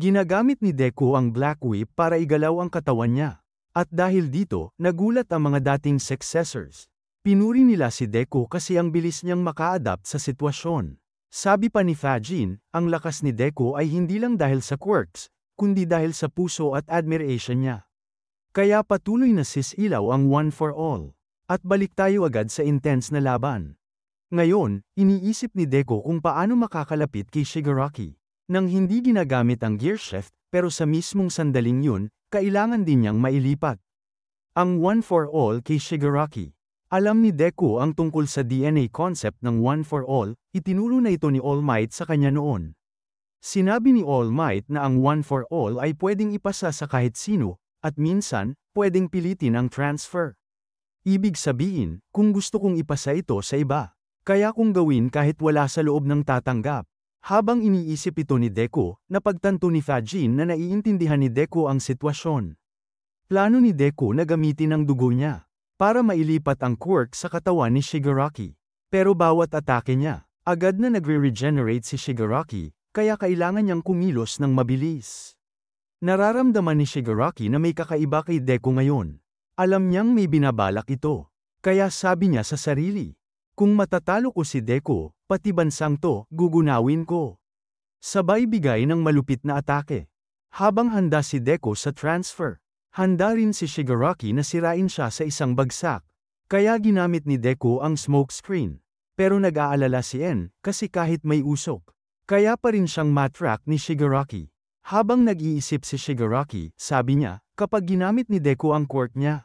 Ginagamit ni Deku ang Black Whip para igalaw ang katawan niya. At dahil dito, nagulat ang mga dating successors. Pinuri nila si Deku kasi ang bilis niyang maka-adapt sa sitwasyon. Sabi pa ni Fajin, ang lakas ni Deku ay hindi lang dahil sa quirks, kundi dahil sa puso at admiration niya. Kaya patuloy na sisilaw ang one for all. At balik tayo agad sa intense na laban. Ngayon, iniisip ni Deku kung paano makakalapit kay Shigaraki. Nang hindi ginagamit ang gearshift, pero sa mismong sandaling yun, kailangan din niyang mailipat. Ang one for all kay Shigaraki. Alam ni Deku ang tungkol sa DNA concept ng One for All, itinuro na ito ni All Might sa kanya noon. Sinabi ni All Might na ang One for All ay pwedeng ipasa sa kahit sino, at minsan, pwedeng pilitin ang transfer. Ibig sabihin, kung gusto kong ipasa ito sa iba, kaya kong gawin kahit wala sa loob ng tatanggap. Habang iniisip ito ni Deku, napagtanto ni Fajin na naiintindihan ni Deku ang sitwasyon. Plano ni Deku na gamitin ang dugo niya para mailipat ang quirk sa katawan ni Shigaraki. Pero bawat atake niya, agad na nagre-regenerate si Shigaraki, kaya kailangan niyang kumilos ng mabilis. Nararamdaman ni Shigaraki na may kakaiba kay Deku ngayon. Alam niyang may binabalak ito. Kaya sabi niya sa sarili, kung matatalo ko si Deku, pati bansang to, gugunawin ko. Sabay bigay ng malupit na atake. Habang handa si Deku sa transfer, handa rin si Shigaraki na sirain siya sa isang bagsak. Kaya ginamit ni Deku ang smoke screen. Pero nag-aalala si En, kasi kahit may usok, kaya pa rin siyang matrak ni Shigaraki. Habang nag-iisip si Shigaraki, sabi niya, kapag ginamit ni Deku ang quirk niya,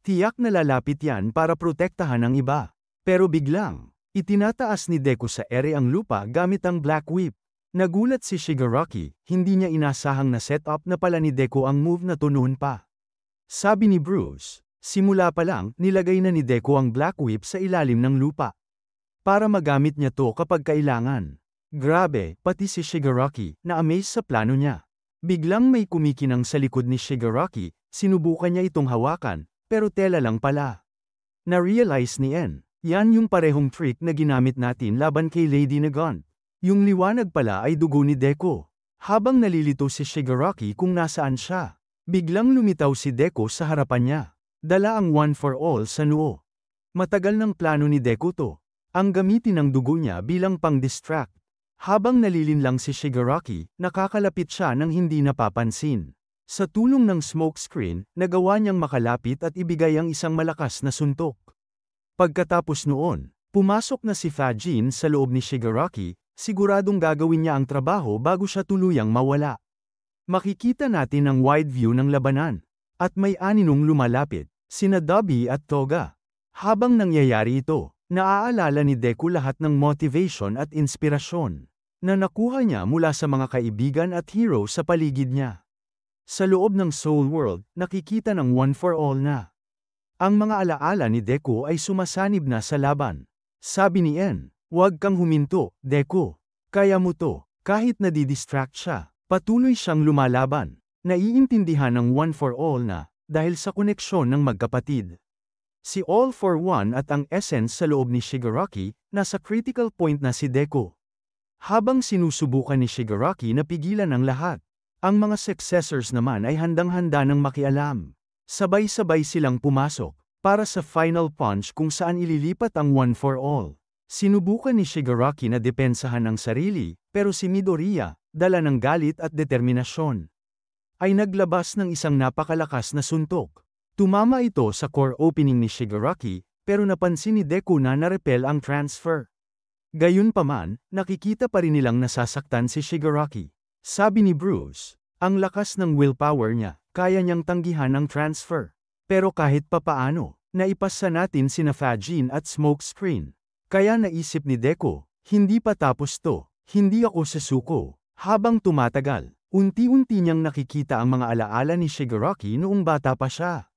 tiyak na lalapit yan para protektahan ang iba. Pero biglang, itinataas ni Deku sa ere ang lupa gamit ang Black Whip. Nagulat si Shigaraki, hindi niya inasahang na setup na pala ni Deku ang move na to noon pa. Sabi ni Bruce, simula pa lang, nilagay na ni Deku ang Black Whip sa ilalim ng lupa. Para magamit niya to kapag kailangan. Grabe, pati si Shigaraki, na-amaze sa plano niya. Biglang may kumikinang sa likod ni Shigaraki, sinubukan niya itong hawakan, pero tela lang pala. Na-realize ni En, yan yung parehong trick na ginamit natin laban kay Lady Nagant. Yung liwanag pala ay dugo ni Deku. Habang nalilito si Shigaraki kung nasaan siya, biglang lumitaw si Deku sa harapan niya. Dala ang One for All sa noo. Matagal ng plano ni Deku to. Ang gamitin ng dugo niya bilang pang-distract. Habang nalilinlang si Shigaraki, nakakalapit siya nang hindi napapansin. Sa tulong ng smoke screen, nagawa niyang makalapit at ibigay ang isang malakas na suntok. Pagkatapos noon, pumasok na si Fajin sa loob ni Shigaraki, siguradong gagawin niya ang trabaho bago siya tuluyang mawala. Makikita natin ang wide view ng labanan. At may aninong lumalapit, sina Dobby at Toga. Habang nangyayari ito, naaalala ni Deku lahat ng motivation at inspirasyon na nakuha niya mula sa mga kaibigan at hero sa paligid niya. Sa loob ng Soul World, nakikita ng One for All na ang mga alaala ni Deku ay sumasanib na sa laban. Sabi ni En, huwag kang huminto, Deku. Kaya mo to. Kahit nadidistract siya, patuloy siyang lumalaban. Naiintindihan ng One for All na, dahil sa koneksyon ng magkapatid. Si All for One at ang essence sa loob ni Shigaraki, nasa critical point na si Deku. Habang sinusubukan ni Shigaraki na pigilan ang lahat, ang mga successors naman ay handang-handa ng makialam. Sabay-sabay silang pumasok, para sa final punch kung saan ililipat ang One for All. Sinubukan ni Shigaraki na depensahan ang sarili, pero si Midoriya, dala ng galit at determinasyon, ay naglabas ng isang napakalakas na suntok. Tumama ito sa core opening ni Shigaraki, pero napansin ni Deku na narepel ang transfer. Gayunpaman, nakikita pa rin nilang nasasaktan si Shigaraki. Sabi ni Bruce, ang lakas ng willpower niya, kaya niyang tanggihan ang transfer. Pero kahit papaano, naipasa natin sina Fajin at Smoke Screen. Kaya naisip ni Deku, hindi pa tapos to, hindi ako susuko. Habang tumatagal, unti-unti niyang nakikita ang mga alaala ni Shigaraki noong bata pa siya.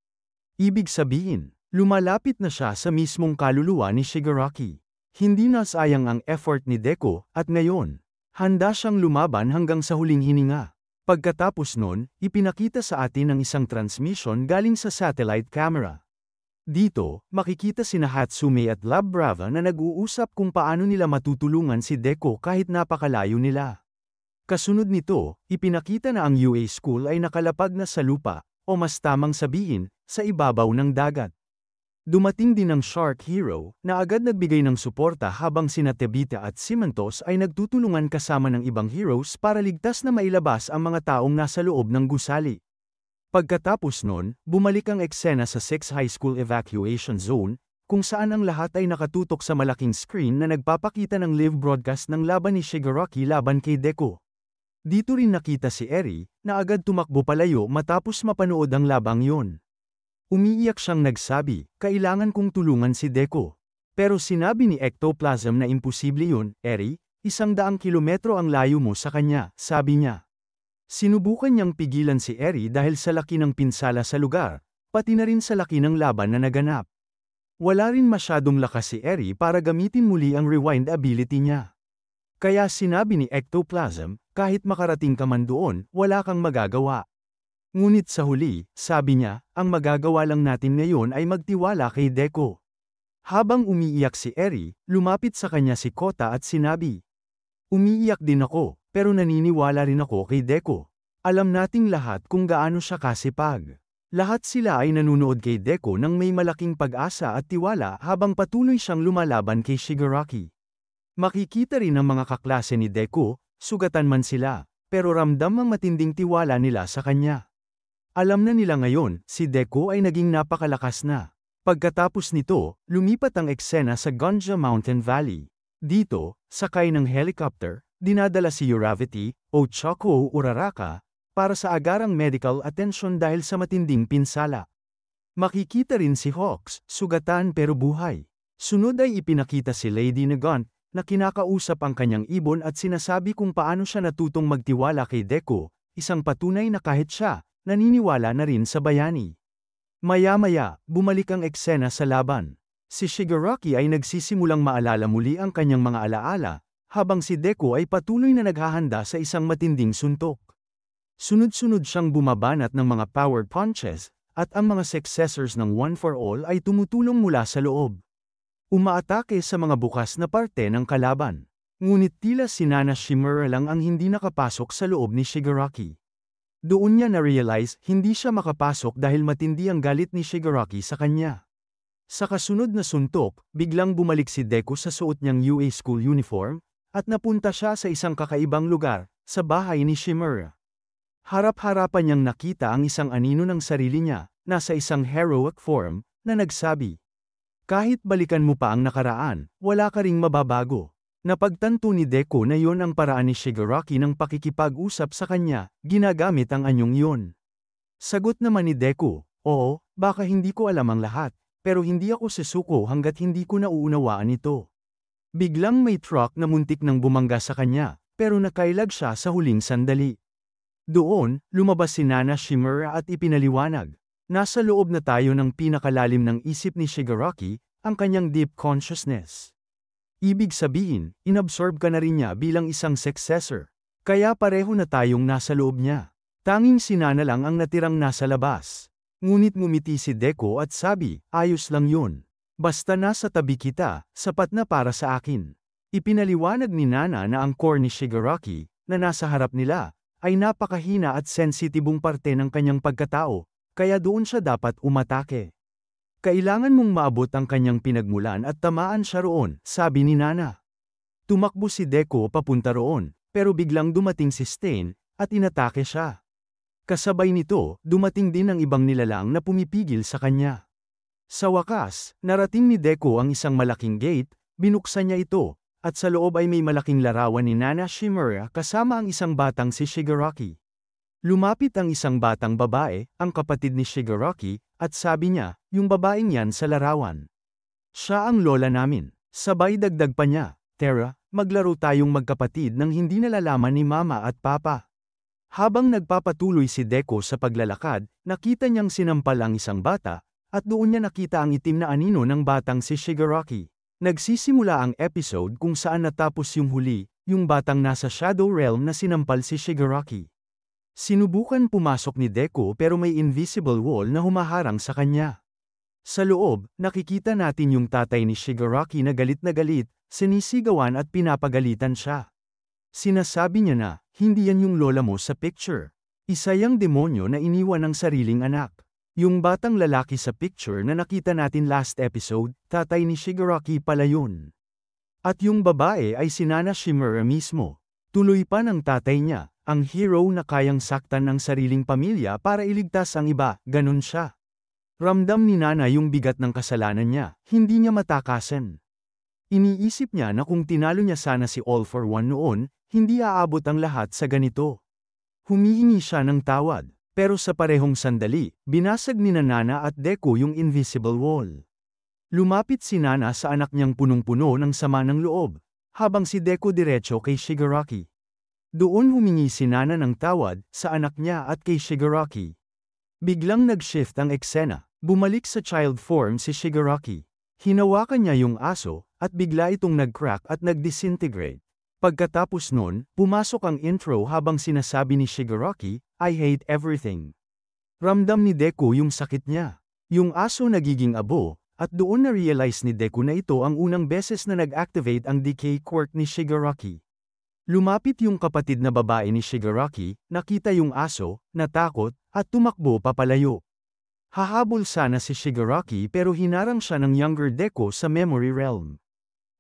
Ibig sabihin, lumalapit na siya sa mismong kaluluwa ni Shigaraki. Hindi na sayang ang effort ni Deku, at ngayon, handa siyang lumaban hanggang sa huling hininga. Pagkatapos nun, ipinakita sa atin ang isang transmission galing sa satellite camera. Dito, makikita sina Hatsume at Lab Brava na nag-uusap kung paano nila matutulungan si Deku kahit napakalayo nila. Kasunod nito, ipinakita na ang UA School ay nakalapag na sa lupa, o mas tamang sabihin, sa ibabaw ng dagat. Dumating din ang Shark Hero, na agad nagbigay ng suporta habang sina Tebita at Simantos ay nagtutulungan kasama ng ibang heroes para ligtas na mailabas ang mga taong nasa loob ng gusali. Pagkatapos nun, bumalik ang eksena sa 6 High School Evacuation Zone, kung saan ang lahat ay nakatutok sa malaking screen na nagpapakita ng live broadcast ng laban ni Shigaraki laban kay Deku. Dito rin nakita si Eri, na agad tumakbo palayo matapos mapanood ang labang yun. Umiiyak siyang nagsabi, kailangan kong tulungan si Deco. Pero sinabi ni Ectoplasm na imposible yun, Eri, 100 kilometro ang layo mo sa kanya, sabi niya. Sinubukan niyang pigilan si Eri dahil sa laki ng pinsala sa lugar, pati na rin sa laki ng laban na naganap. Wala rin masyadong lakas si Eri para gamitin muli ang rewind ability niya. Kaya sinabi ni Ectoplasm, kahit makarating ka man doon, wala kang magagawa. Ngunit sa huli, sabi niya, ang magagawa lang natin ngayon ay magtiwala kay Deco. Habang umiiyak si Eri, lumapit sa kanya si Kota at sinabi, umiiyak din ako, pero naniniwala rin ako kay Deco. Alam nating lahat kung gaano siya kasipag. Lahat sila ay nanunood kay Deco nang may malaking pag-asa at tiwala habang patuloy siyang lumalaban kay Shigaraki. Makikita rin ang mga kaklase ni Deco, sugatan man sila, pero ramdam ang matinding tiwala nila sa kanya. Alam na nila ngayon, si Deco ay naging napakalakas na. Pagkatapos nito, lumipat ang eksena sa Gonja Mountain Valley. Dito, sakay ng helicopter, dinadala si Uravity, o Choco Uraraka, para sa agarang medical attention dahil sa matinding pinsala. Makikita rin si Hawks, sugatan pero buhay. Sunod ay ipinakita si Lady Nagant, na kinakausap ang kanyang ibon at sinasabi kung paano siya natutong magtiwala kay Deco, isang patunay na kahit siya, naniniwala na rin sa bayani. Maya-maya, bumalik ang eksena sa laban. Si Shigaraki ay nagsisimulang maalala muli ang kanyang mga alaala, habang si Deco ay patuloy na naghahanda sa isang matinding suntok. Sunod-sunod siyang bumabanat ng mga power punches, at ang mga successors ng One for All ay tumutulong mula sa loob. Umaatake sa mga bukas na parte ng kalaban. Ngunit tila si Nana Shimura lang ang hindi nakapasok sa loob ni Shigaraki. Doon niya na-realize hindi siya makapasok dahil matindi ang galit ni Shigaraki sa kanya. Sa kasunod na suntok, biglang bumalik si Deco sa suot niyang UA school uniform, at napunta siya sa isang kakaibang lugar, sa bahay ni Shimura. Harap-harapan niyang nakita ang isang anino ng sarili niya, nasa isang heroic form, na nagsabi, kahit balikan mo pa ang nakaraan, wala ka ring mababago. Napagtanto ni Deco na yon ang paraan ni Shigaraki ng pakikipag-usap sa kanya, ginagamit ang anyong yon. Sagot naman ni Deco, oo, baka hindi ko alam ang lahat, pero hindi ako susuko hanggat hindi ko nauunawaan ito. Biglang may truck na muntik nang bumangga sa kanya, pero nakailag siya sa huling sandali. Doon, lumabas si Nana Shimura at ipinaliwanag. Nasa loob na tayo ng pinakalalim ng isip ni Shigaraki, ang kanyang deep consciousness. Ibig sabihin, inabsorb ka na rin niya bilang isang successor. Kaya pareho na tayong nasa loob niya. Tanging si Nana lang ang natirang nasa labas. Ngunit ngumiti si Deco at sabi, ayos lang yun. Basta nasa tabi kita, sapat na para sa akin. Ipinaliwanag ni Nana na ang core ni Shigaraki, na nasa harap nila, ay napakahina at sensitibong parte ng kanyang pagkatao, kaya doon siya dapat umatake. Kailangan mong maabot ang kanyang pinagmulan at tamaan siya roon, sabi ni Nana. Tumakbo si Deco papunta roon, pero biglang dumating si Stain, at inatake siya. Kasabay nito, dumating din ang ibang nilalang na pumipigil sa kanya. Sa wakas, narating ni Deco ang isang malaking gate, binuksan niya ito, at sa loob ay may malaking larawan ni Nana Shimura kasama ang isang batang si Shigaraki. Lumapit ang isang batang babae, ang kapatid ni Shigaraki, at sabi niya, yung babaeng yan sa larawan. Siya ang lola namin. Sabay dagdag pa niya, Tara, maglaro tayong magkapatid nang hindi nalalaman ni mama at papa. Habang nagpapatuloy si Deco sa paglalakad, nakita niyang sinampal ang isang bata, at doon niya nakita ang itim na anino ng batang si Shigaraki. Nagsisimula ang episode kung saan natapos yung huli, yung batang nasa Shadow Realm na sinampal si Shigaraki. Sinubukan pumasok ni Deco pero may invisible wall na humaharang sa kanya. Sa loob, nakikita natin yung tatay ni Shigaraki na galit, sinisigawan at pinapagalitan siya. Sinasabi niya na, hindi yan yung lola mo sa picture. Isa yang demonyo na iniwan ng sariling anak. Yung batang lalaki sa picture na nakita natin last episode, tatay ni Shigaraki pala yun. At yung babae ay si Nana Shimura mismo. Tuloy pa ng tatay niya, ang hero na kayang saktan ng sariling pamilya para iligtas ang iba, ganun siya. Ramdam ni Nana yung bigat ng kasalanan niya, hindi niya matakasan. Iniisip niya na kung tinalo niya sana si All for One noon, hindi aabot ang lahat sa ganito. Humihingi siya ng tawad, Pero sa parehong sandali, binasag ni Nana at Deku yung invisible wall. Lumapit si Nana sa anak niyang punong-puno ng sama ng loob, habang si Deku diretso kay Shigaraki. Doon humingi si Nana ng tawad sa anak niya at kay Shigaraki. Biglang nag-shift ang eksena, bumalik sa child form si Shigaraki. Hinawakan niya yung aso, at bigla itong nag-crack at nag-disintegrate. Pagkatapos nun, pumasok ang intro habang sinasabi ni Shigaraki, "I hate everything." Ramdam ni Deku yung sakit niya. Yung aso nagiging abo, at doon na-realize ni Deku na ito ang unang beses na nag-activate ang decay quirk ni Shigaraki. Lumapit yung kapatid na babae ni Shigaraki, nakita yung aso, natakot, at tumakbo papalayo. Hahabol sana si Shigaraki pero hinarang siya ng younger Deku sa memory realm.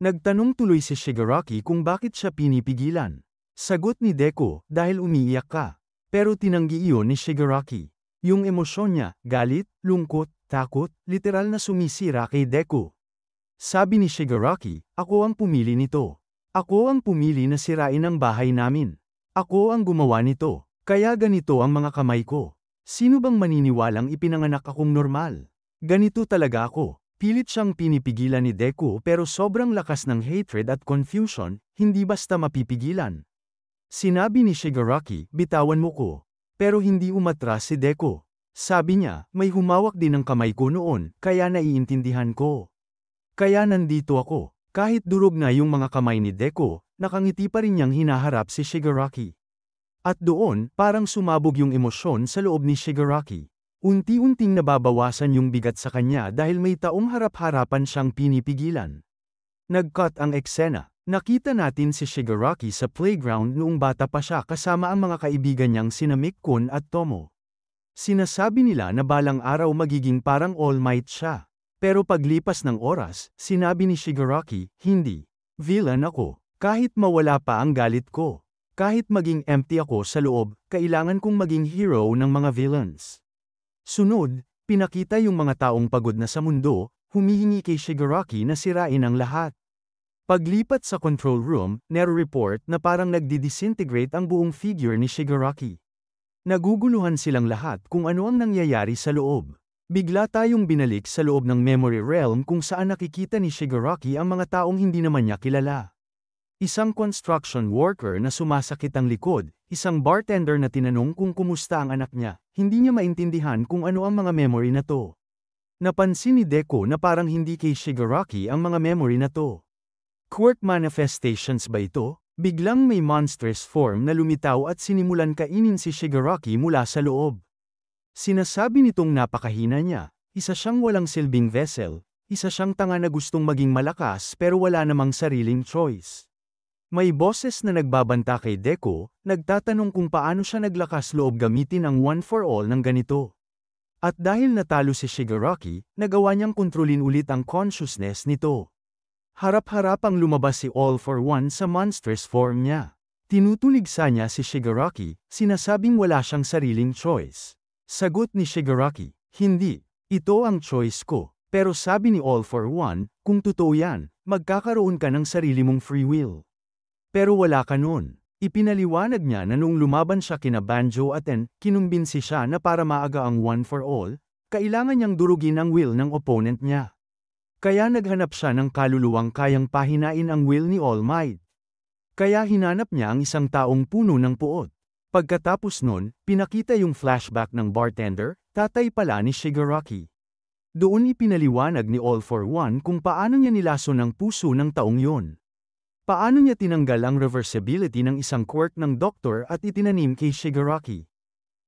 Nagtanong tuloy si Shigaraki kung bakit siya pinipigilan. Sagot ni Deku, "Dahil umiiyak ka." Pero tinanggi iyon ni Shigaraki. Yung emosyon niya, galit, lungkot, takot, literal na sumisira kay Deku. Sabi ni Shigaraki, "Ako ang pumili nito. Ako ang pumili na sirain ang bahay namin. Ako ang gumawa nito. Kaya ganito ang mga kamay ko. Sino bang maniniwalang ipinanganak akong normal? Ganito talaga ako." Pilit siyang pinipigilan ni Deku pero sobrang lakas ng hatred at confusion, hindi basta mapipigilan. Sinabi ni Shigaraki, "Bitawan mo ko." Pero hindi umatras si Deku. Sabi niya, "May humawak din ng kamay ko noon, kaya naiintindihan ko. Kaya nandito ako." Kahit durog na yung mga kamay ni Deku, nakangiti pa rin niyang hinaharap si Shigaraki. At doon, parang sumabog yung emosyon sa loob ni Shigaraki. Unti-unting nababawasan yung bigat sa kanya dahil may taong harap-harapan siyang pinipigilan. Nag-cut ang eksena. Nakita natin si Shigaraki sa playground noong bata pa siya kasama ang mga kaibigan niyang sina Mick-kun at Tomo. Sinasabi nila na balang araw magiging parang All Might siya. Pero paglipas ng oras, sinabi ni Shigaraki, "Hindi. Villain ako. Kahit mawala pa ang galit ko. Kahit maging empty ako sa loob, kailangan kong maging hero ng mga villains." Sunod, pinakita yung mga taong pagod na sa mundo, humihingi kay Shigaraki na sirain ang lahat. Paglipat sa control room, nare-report na parang nagdi-disintegrate ang buong figure ni Shigaraki. Naguguluhan silang lahat kung ano ang nangyayari sa loob. Bigla tayong binalik sa loob ng memory realm kung saan nakikita ni Shigaraki ang mga taong hindi naman niya kilala. Isang construction worker na sumasakit ang likod, isang bartender na tinanong kung kumusta ang anak niya, hindi niya maintindihan kung ano ang mga memory na to. Napansin ni Deku na parang hindi kay Shigaraki ang mga memory na to. Quirk manifestations ba ito? Biglang may monstrous form na lumitaw at sinimulan kainin si Shigaraki mula sa loob. Sinasabi nitong napakahina niya, isa siyang walang silbing vessel, isa siyang tanga na gustong maging malakas pero wala namang sariling choice. May boses na nagbabanta kay Deku, nagtatanong kung paano siya naglakas loob gamitin ang One for All ng ganito. At dahil natalo si Shigaraki, nagawa niyang kontrolin ulit ang consciousness nito. Harap-harapang lumabas si All for One sa monstrous form niya. Tinutuligsa niya si Shigaraki, sinasabing wala siyang sariling choice. Sagot ni Shigaraki, "Hindi. Ito ang choice ko." Pero sabi ni All for One, "Kung totoo yan, magkakaroon ka ng sarili mong free will." Pero wala ka nun. Ipinaliwanag niya na nung lumaban siya kina Banjo at Ten, kinumbinsi siya na para maaga ang One for All, kailangan niyang durugin ang will ng opponent niya. Kaya naghanap siya ng kaluluwang kayang pahinain ang will ni All Might. Kaya hinanap niya ang isang taong puno ng puot. Pagkatapos nun, pinakita yung flashback ng bartender, tatay pala ni Shigaraki. Doon ipinaliwanag ni All for One kung paano niya nilaso ng puso ng taong yon. Paano niya tinanggal ang reversibility ng isang quirk ng doktor at itinanim kay Shigaraki.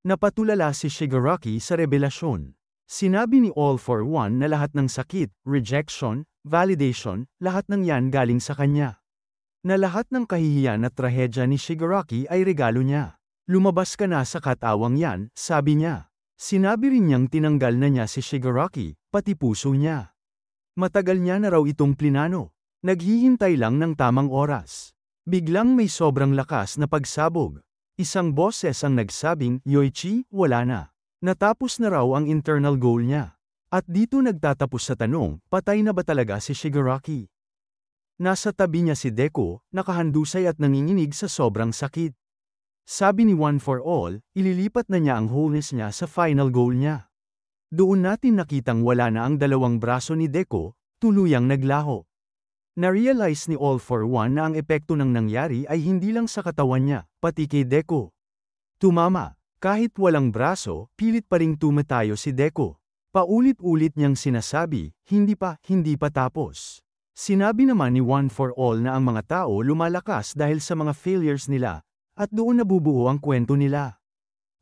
Napatulala si Shigaraki sa revelasyon. Sinabi ni All for One na lahat ng sakit, rejection, validation, lahat ng yan galing sa kanya. Na lahat ng kahihiyan at trahedya ni Shigaraki ay regalo niya. "Lumabas ka na sa katawang yan," sabi niya. Sinabi rin niyang tinanggal na niya si Shigaraki, pati puso niya. Matagal niya na raw itong plinano. Naghihintay lang ng tamang oras. Biglang may sobrang lakas na pagsabog. Isang boses ang nagsabing, "Yoichi, wala na. Natapos na raw ang internal goal niya." At dito nagtatapos sa tanong, patay na ba talaga si Shigaraki? Nasa tabi niya si Deku, nakahandusay at nanginginig sa sobrang sakit. Sabi ni One for All, ililipat na niya ang wholeness niya sa final goal niya. Doon natin nakitang wala na ang dalawang braso ni Deku, tuluyang naglaho. Na-realize ni All for One na ang epekto ng nangyari ay hindi lang sa katawan niya, pati kay Deku. Tumama, kahit walang braso, pilit pa ring tumatayo si Deku. Paulit-ulit niyang sinasabi, hindi pa tapos. Sinabi naman ni One for All na ang mga tao lumalakas dahil sa mga failures nila, at doon nabubuo ang kwento nila.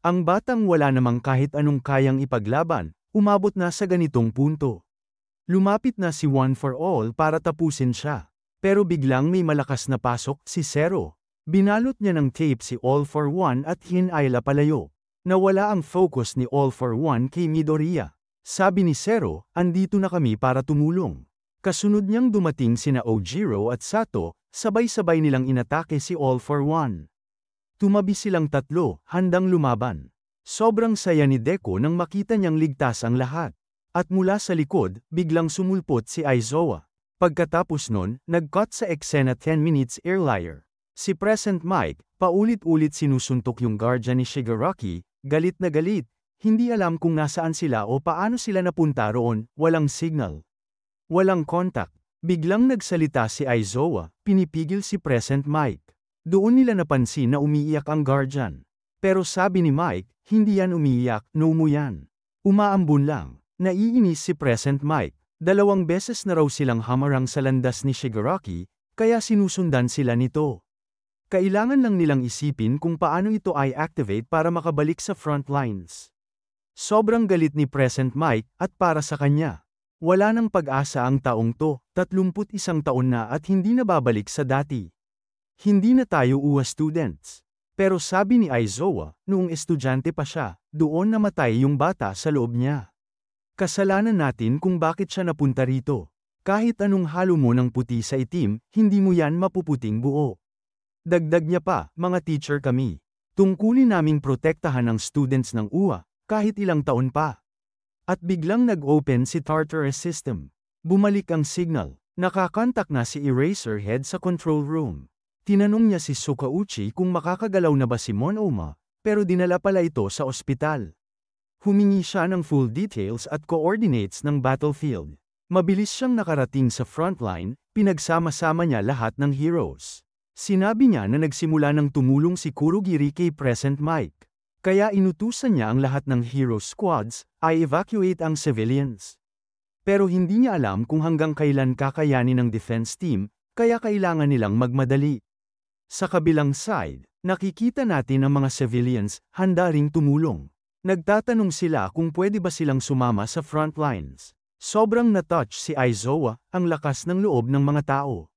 Ang batang wala namang kahit anong kayang ipaglaban, umabot na sa ganitong punto. Lumapit na si One for All para tapusin siya. Pero biglang may malakas na pasok si Zero. Binalot niya ng tape si All for One at hinayla palayo. Nawala ang focus ni All for One kay Midoriya. Sabi ni Zero, andito na kami para tumulong. Kasunod niyang dumating sina Ojiro at Sato, sabay-sabay nilang inatake si All for One. Tumabi silang tatlo, handang lumaban. Sobrang saya ni Deku nang makita niyang ligtas ang lahat. At mula sa likod, biglang sumulpot si Aizawa. Pagkatapos nun, nag-cut sa eksena 10 minutes earlier. Si Present Mike, paulit-ulit sinusuntok yung guardian ni Shigaraki, galit na galit, hindi alam kung nasaan sila o paano sila napunta roon, walang signal. Walang contact. Biglang nagsalita si Aizawa, pinipigil si Present Mike. Doon nila napansin na umiiyak ang guardian. Pero sabi ni Mike, hindi yan umiiyak, no mo yan. Umaambun lang. Naiinis si Present Mike. 2 beses na raw silang hamarang sa landas ni Shigaraki, kaya sinusundan sila nito. Kailangan lang nilang isipin kung paano ito ay activate para makabalik sa front lines. Sobrang galit ni Present Mike at para sa kanya. Wala nang pag-asa ang taong to, 31 taon na at hindi na babalik sa dati. Hindi na tayo UA students. Pero sabi ni Aizawa, noong estudyante pa siya, doon namatay yung bata sa loob niya. Kasalanan natin kung bakit siya napunta rito. Kahit anong halo mo ng puti sa itim, hindi mo yan mapuputing buo. Dagdag niya pa, mga teacher kami. Tungkulin naming protektahan ang students ng UA, kahit ilang taon pa. At biglang nag-open si Tartarus system. Bumalik ang signal. Nakakontak na si Eraserhead sa control room. Tinanong niya si Sukauchi kung makakagalaw na ba si Monoma, pero dinala pala ito sa ospital. Humingi siya ng full details at coordinates ng battlefield. Mabilis siyang nakarating sa frontline, pinagsama-sama niya lahat ng heroes. Sinabi niya na nagsimula ng tumulong si Kurogiri kay Present Mike. Kaya inutusan niya ang lahat ng hero squads, ay evacuate ang civilians. Pero hindi niya alam kung hanggang kailan kakayanin ng defense team, kaya kailangan nilang magmadali. Sa kabilang side, nakikita natin ang mga civilians, handa ring tumulong. Nagtatanong sila kung pwede ba silang sumama sa front lines. Sobrang na-touch si Aizawa, ang lakas ng loob ng mga tao.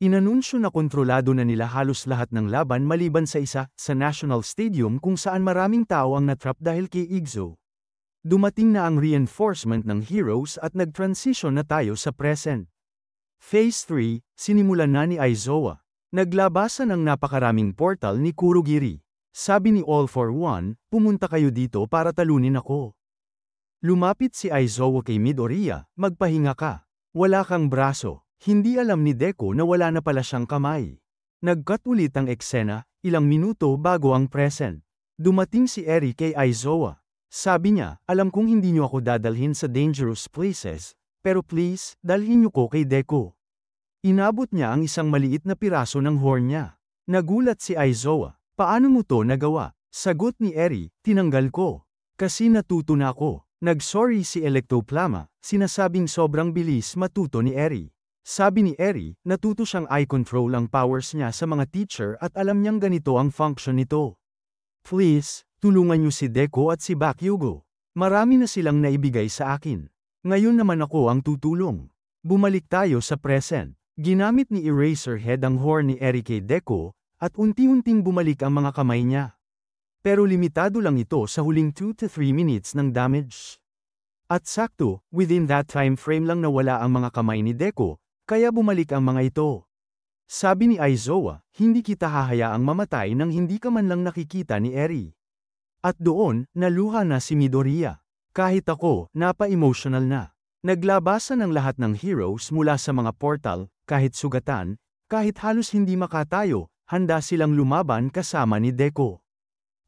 Inanunsyo na kontrolado na nila halos lahat ng laban maliban sa isa, sa National Stadium kung saan maraming tao ang natrap dahil kay Igzo. Dumating na ang reinforcement ng heroes at nag-transition na tayo sa present. Phase 3, sinimulan na ni Aizawa. Naglabasan ang napakaraming portal ni Kurogiri. Sabi ni All for One, pumunta kayo dito para talunin ako. Lumapit si Aizawa kay Midoriya, magpahinga ka. Wala kang braso. Hindi alam ni Deku na wala na pala siyang kamay. Nag-cut ulit ang eksena, ilang minuto bago ang present. Dumating si Eri kay Aizawa. Sabi niya, alam kong hindi niyo ako dadalhin sa dangerous places, pero please, dalhin niyo ko kay Deku. Inabot niya ang isang maliit na piraso ng horn niya. Nagulat si Aizawa. Paano mo to nagawa? Sagot ni Eri, tinanggal ko. Kasi natuto na ako. Nag-sorry si Electoplama, sinasabing sobrang bilis matuto ni Eri. Sabi ni Eri, natuto siyang i-control ang powers niya sa mga teacher at alam niyang ganito ang function nito. Please, tulungan niyo si Deku at si Bakugo. Marami na silang naibigay sa akin. Ngayon naman ako ang tutulong. Bumalik tayo sa present. Ginamit ni Eraserhead ang horn ni Eri kay Deku, at unti-unting bumalik ang mga kamay niya. Pero limitado lang ito sa huling 2 to 3 minutes ng damage. At sakto, within that time frame lang nawala ang mga kamay ni Deku, kaya bumalik ang mga ito. Sabi ni Aizawa, hindi kita hahayaang mamatay nang hindi ka man lang nakikita ni Eri. At doon, naluha na si Midoriya. Kahit ako, napa-emotional na. Naglabasan ang lahat ng heroes mula sa mga portal, kahit sugatan, kahit halos hindi makatayo, handa silang lumaban kasama ni Deku.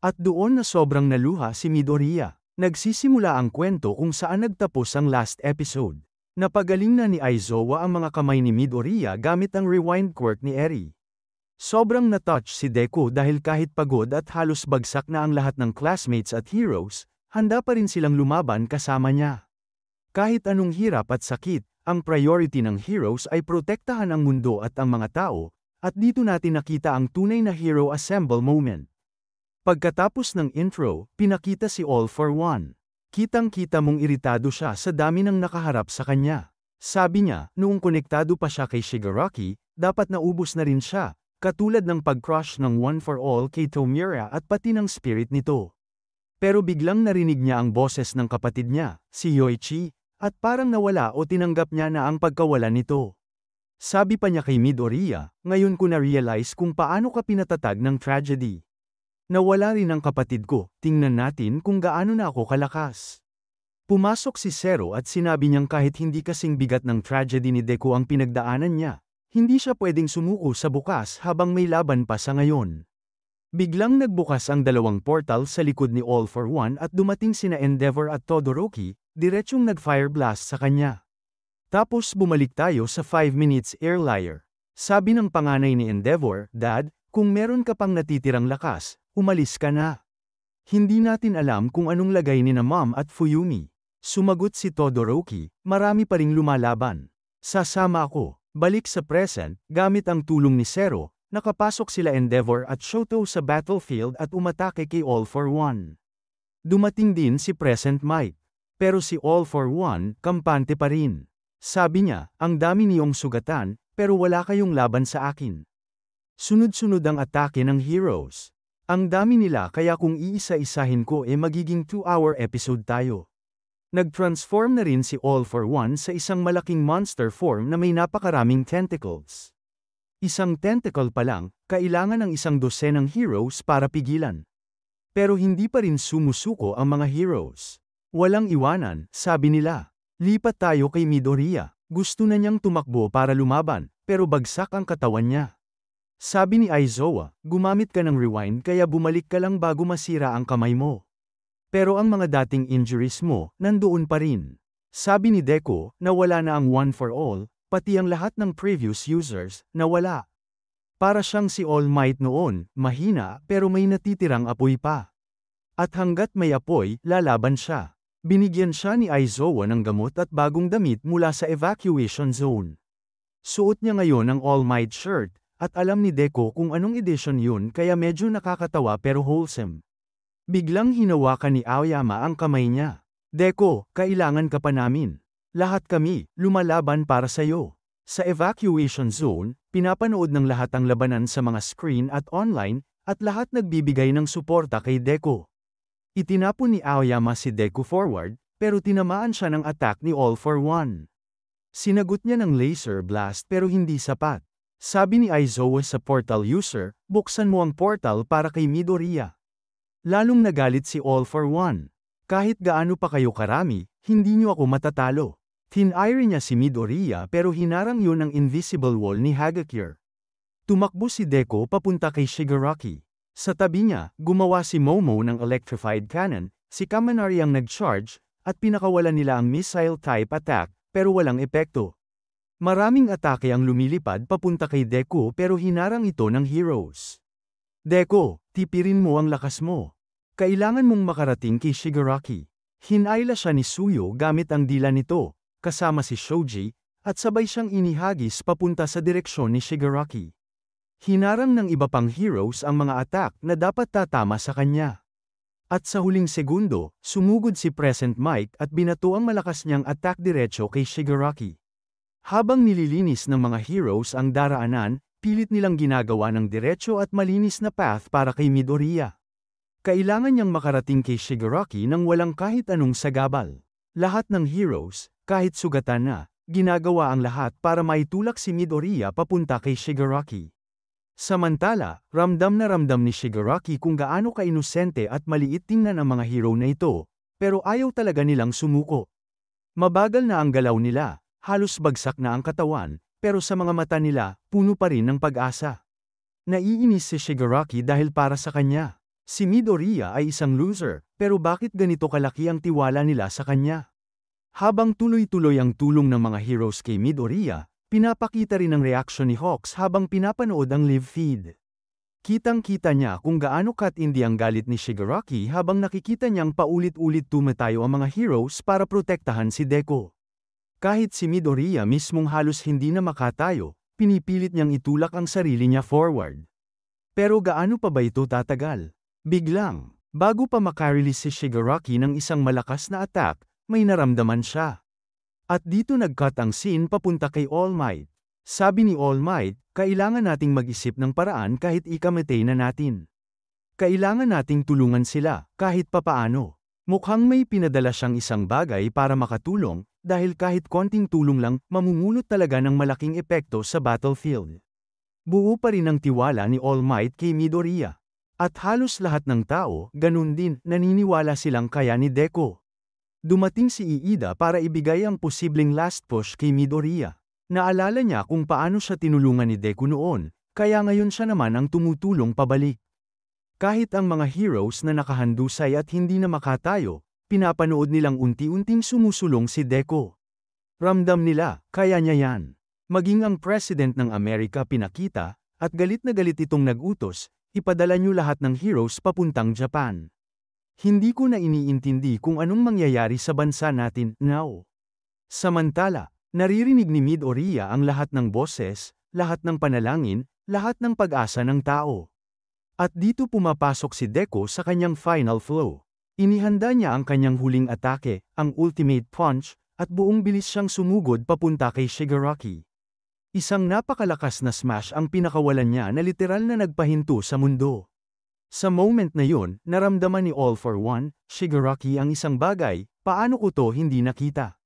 At doon na sobrang naluha si Midoriya. Nagsisimula ang kwento kung saan nagtapos ang last episode. Napagaling na ni Aizawa ang mga kamay ni Midoriya gamit ang rewind quirk ni Eri. Sobrang na-touch si Deku dahil kahit pagod at halos bagsak na ang lahat ng classmates at heroes, handa pa rin silang lumaban kasama niya. Kahit anong hirap at sakit, ang priority ng heroes ay protektahan ang mundo at ang mga tao, at dito natin nakita ang tunay na hero assemble moment. Pagkatapos ng intro, pinakita si All for One. Kitang-kita mong iritado siya sa dami ng nakaharap sa kanya. Sabi niya, noong konektado pa siya kay Shigaraki, dapat naubos na rin siya. Katulad ng pag-crush ng One for All kay Tomura at pati ng spirit nito. Pero biglang narinig niya ang boses ng kapatid niya, si Yoichi, at parang nawala o tinanggap niya na ang pagkawala nito. Sabi pa niya kay Midoriya, ngayon ko na-realize kung paano ka pinatatag ng tragedy. Nawala rin ang kapatid ko, tingnan natin kung gaano na ako kalakas. Pumasok si Zero at sinabi niyang kahit hindi kasing bigat ng tragedy ni Deku ang pinagdaanan niya, hindi siya pwedeng sumuko sa bukas habang may laban pa sa ngayon. Biglang nagbukas ang dalawang portal sa likod ni All for One at dumating sina Endeavor at Todoroki, diretsyong nag-fire blast sa kanya. Tapos bumalik tayo sa 5 minutes earlier. Sabi ng panganay ni Endeavor, Dad, kung meron ka pang natitirang lakas, umalis ka na. Hindi natin alam kung anong lagay ni na Mom at Fuyumi. Sumagot si Todoroki, marami pa ring lumalaban. Sasama ako. Balik sa present, gamit ang tulong ni Zero, nakapasok sila Endeavor at Shoto sa battlefield at umatake kay All for One. Dumating din si Present Mike. Pero si All for One, kampante pa rin. Sabi niya, ang dami niyong sugatan, pero wala kayong laban sa akin. Sunod-sunod ang atake ng heroes. Ang dami nila kaya kung iisa-isahin ko magiging 2-hour episode tayo. Nag-transform na rin si All for One sa isang malaking monster form na may napakaraming tentacles. Isang tentacle pa lang, kailangan ng 12 heroes para pigilan. Pero hindi pa rin sumusuko ang mga heroes. Walang iwanan, sabi nila. Lipat tayo kay Midoriya. Gusto na niyang tumakbo para lumaban, pero bagsak ang katawan niya. Sabi ni Aizawa, gumamit ka ng rewind kaya bumalik ka lang bago masira ang kamay mo. Pero ang mga dating injuries mo, nandoon pa rin. Sabi ni Deku, nawala na ang One for All, pati ang lahat ng previous users, nawala. Para siyang si All Might noon, mahina pero may natitirang apoy pa. At hanggat may apoy, lalaban siya. Binigyan siya ni Aizawa ng gamot at bagong damit mula sa evacuation zone. Suot niya ngayon ang All Might shirt, at alam ni Deku kung anong edition yun kaya medyo nakakatawa pero wholesome. Biglang hinawakan ni Aoyama ang kamay niya. Deku, kailangan ka pa namin. Lahat kami, lumalaban para sa'yo. Sa evacuation zone, pinapanood ng lahat ang labanan sa mga screen at online, at lahat nagbibigay ng suporta kay Deku. Itinapon ni Aoyama si Deku forward, pero tinamaan siya ng attack ni All for One. Sinagot niya ng laser blast pero hindi sapat. Sabi ni Aizawa sa portal user, buksan mo ang portal para kay Midoriya. Lalong nagalit si All for One. Kahit gaano pa kayo karami, hindi niyo ako matatalo. Tinire niya si Midoriya pero hinarang yun ng invisible wall ni Hagakure. Tumakbo si Deku papunta kay Shigaraki. Sa tabi niya, gumawa si Momo ng electrified cannon, si Kaminari ang nag-charge, at pinakawalan nila ang missile-type attack, pero walang epekto. Maraming atake ang lumilipad papunta kay Deku pero hinarang ito ng heroes. Deku, tipirin mo ang lakas mo. Kailangan mong makarating kay Shigaraki. Hinayla siya ni Suyo gamit ang dila nito, kasama si Shoji, at sabay siyang inihagis papunta sa direksyon ni Shigaraki. Hinarang ng iba pang heroes ang mga attack na dapat tatama sa kanya. At sa huling segundo, sumugod si Present Mike at binato ang malakas niyang attack diretso kay Shigaraki. Habang nililinis ng mga heroes ang daraanan, pilit nilang ginagawa ng diretso at malinis na path para kay Midoriya. Kailangan niyang makarating kay Shigaraki nang walang kahit anong sagabal. Lahat ng heroes, kahit sugatan na, ginagawa ang lahat para maitulak si Midoriya papunta kay Shigaraki. Samantala, ramdam na ramdam ni Shigaraki kung gaano kainosente at maliit tingnan ang mga hero na ito, pero ayaw talaga nilang sumuko. Mabagal na ang galaw nila, halos bagsak na ang katawan, pero sa mga mata nila, puno pa rin ng pag-asa. Naiinis si Shigaraki dahil para sa kanya. Si Midoriya ay isang loser, pero bakit ganito kalaki ang tiwala nila sa kanya? Habang tuloy-tuloy ang tulong ng mga heroes kay Midoriya, pinapakita rin ang reaksyon ni Hawks habang pinapanood ang live feed. Kitang-kita niya kung gaano katindi ang galit ni Shigaraki habang nakikita niyang paulit-ulit tumatayo ang mga heroes para protektahan si Deku. Kahit si Midoriya mismong halos hindi na makatayo, pinipilit niyang itulak ang sarili niya forward. Pero gaano pa ba ito tatagal? Biglang, bago pa makarelease si Shigaraki ng isang malakas na attack, may naramdaman siya. At dito nag-cut ang scene papunta kay All Might. Sabi ni All Might, kailangan nating mag-isip ng paraan kahit ikamatay na natin. Kailangan nating tulungan sila, kahit papaano. Mukhang may pinadala siyang isang bagay para makatulong, dahil kahit konting tulong lang, mamumulot talaga ng malaking epekto sa battlefield. Buo pa rin ang tiwala ni All Might kay Midoriya. At halos lahat ng tao, ganun din, naniniwala silang kaya ni Deku. Dumating si Iida para ibigay ang posibleng last push kay Midoriya. Naalala niya kung paano siya tinulungan ni Deku noon, kaya ngayon siya naman ang tumutulong pabalik. Kahit ang mga heroes na nakahandusay at hindi na makatayo, pinapanood nilang unti-unting sumusulong si Deku. Ramdam nila, kaya niya yan. Maging ang President ng Amerika pinakita, at galit na galit itong nag-utos, ipadala niyo lahat ng heroes papuntang Japan. Hindi ko na iniintindi kung anong mangyayari sa bansa natin now. Samantala, naririnig ni Midoriya ang lahat ng boses, lahat ng panalangin, lahat ng pag-asa ng tao. At dito pumapasok si Deku sa kanyang final flow. Inihanda niya ang kanyang huling atake, ang ultimate punch, at buong bilis siyang sumugod papunta kay Shigaraki. Isang napakalakas na smash ang pinakawalan niya na literal na nagpahinto sa mundo. Sa moment na yun, naramdaman ni All for One, Shigaraki ang isang bagay, paano ko to hindi nakita?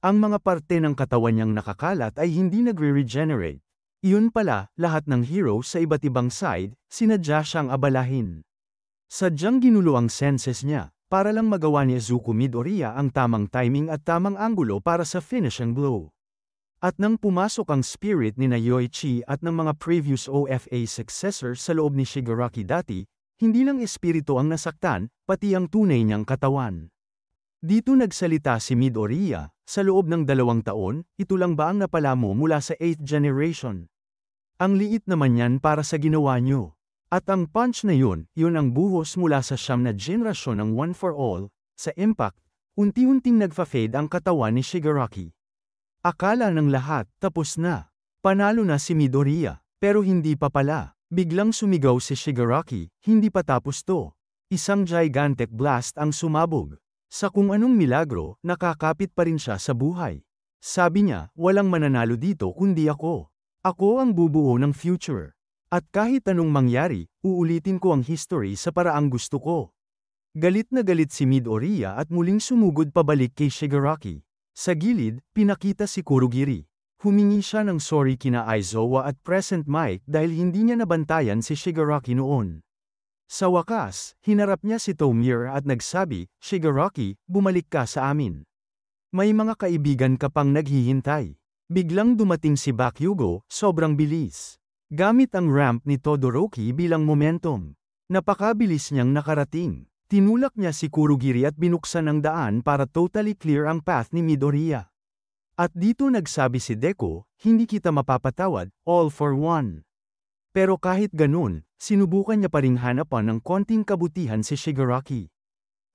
Ang mga parte ng katawan niyang nakakalat ay hindi nagre-regenerate. Iyon pala, lahat ng heroes sa iba't ibang side, sinadya siyang abalahin. Sadyang ginulo ang senses niya, para lang magawa ni Izuku Midoriya ang tamang timing at tamang anggulo para sa finishing blow. At nang pumasok ang spirit ni Yoichi at ng mga previous OFA successors sa loob ni Shigaraki dati, hindi lang espiritu ang nasaktan, pati ang tunay niyang katawan. Dito nagsalita si Midoriya, sa loob ng 2 taon, ito lang ba ang napala mo mula sa 8th generation? Ang liit naman yan para sa ginawa niyo. At ang punch na yun ang buhos mula sa 9 na generasyon ng One for All, sa impact, unti-unting nagfa-fade ang katawan ni Shigaraki. Akala ng lahat, tapos na. Panalo na si Midoriya, pero hindi pa pala. Biglang sumigaw si Shigaraki, hindi pa tapos to. Isang gigantic blast ang sumabog. Sa kung anong milagro, nakakapit pa rin siya sa buhay. Sabi niya, walang mananalo dito kundi ako. Ako ang bubuo ng future. At kahit anong mangyari, uulitin ko ang history sa paraang gusto ko. Galit na galit si Midoriya at muling sumugod pabalik kay Shigaraki. Sa gilid, pinakita si Kurogiri. Humingi siya ng sorry kina Aizawa at Present Mic dahil hindi niya nabantayan si Shigaraki noon. Sa wakas, hinarap niya si Tomir at nagsabi, Shigaraki, bumalik ka sa amin. May mga kaibigan ka pang naghihintay. Biglang dumating si Bakugo, sobrang bilis. Gamit ang ramp ni Todoroki bilang momentum. Napakabilis niyang nakarating. Tinulak niya si Kurogiri at binuksan ang daan para totally clear ang path ni Midoriya. At dito nagsabi si Deku, hindi kita mapapatawad, all for one. Pero kahit ganun, sinubukan niya pa ring hanapan ng konting kabutihan si Shigaraki.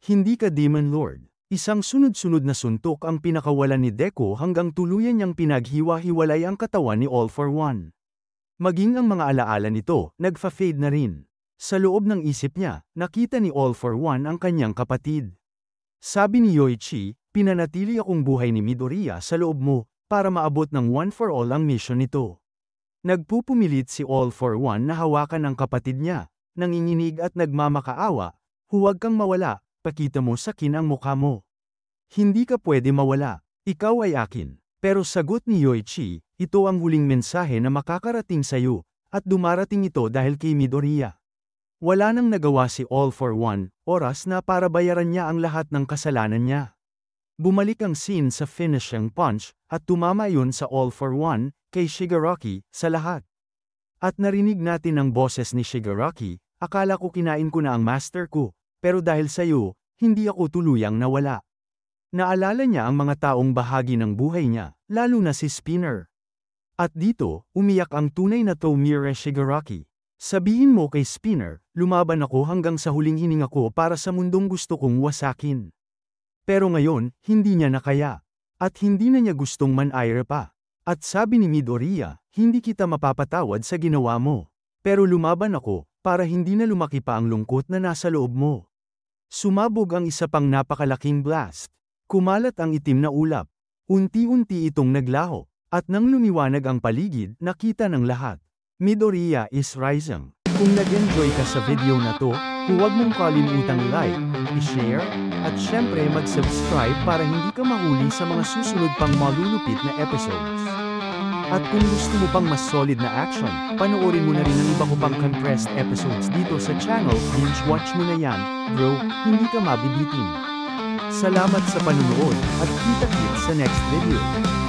Hindi ka Demon Lord. Isang sunod-sunod na suntok ang pinakawalan ni Deku hanggang tuluyan niyang pinaghiwa-hiwalay ang katawan ni All for One. Maging ang mga alaala nito, nagfa-fade na rin. Sa loob ng isip niya, nakita ni All for One ang kanyang kapatid. Sabi ni Yoichi, pinanatili akong buhay ni Midoriya sa loob mo, para maabot ng One for All ang mission nito. Nagpupumilit si All for One na hawakan ang kapatid niya, nanginginig at nagmamakaawa, huwag kang mawala, pakita mo sa akin ang mukha mo. Hindi ka pwede mawala, ikaw ay akin. Pero sagot ni Yoichi, ito ang huling mensahe na makakarating sa iyo, at dumarating ito dahil kay Midoriya. Wala nang nagawa si All for One, oras na para bayaran niya ang lahat ng kasalanan niya. Bumalik ang scene sa finishing punch, at tumama yun sa All for One, kay Shigaraki, sa lahat. At narinig natin ang boses ni Shigaraki, akala ko kinain ko na ang master ko, pero dahil sa'yo, hindi ako tuluyang nawala. Naalala niya ang mga taong bahagi ng buhay niya, lalo na si Spinner. At dito, umiyak ang tunay na Tomie Shigaraki. Sabihin mo kay Spinner, lumaban ako hanggang sa huling hininga ko para sa mundong gusto kong wasakin. Pero ngayon, hindi niya nakaya. At hindi na niya gustong man-air pa. At sabi ni Midoriya, hindi kita mapapatawad sa ginawa mo. Pero lumaban ako, para hindi na lumaki pa ang lungkot na nasa loob mo. Sumabog ang isa pang napakalaking blast. Kumalat ang itim na ulap. Unti-unti itong naglaho. At nang lumiwanag ang paligid, nakita ng lahat. Midoriya is rising. Kung nag-enjoy ka sa video na to, huwag mong kalimutang i-like, i-share, at syempre mag-subscribe para hindi ka mahuli sa mga susunod pang malulupit na episodes. At kung gusto mo pang mas solid na action, panoorin mo na rin ang iba ko pang compressed episodes dito sa channel, binge watch mo na yan, bro, hindi ka mabibitin. Salamat sa panunood, at kita-kits sa next video.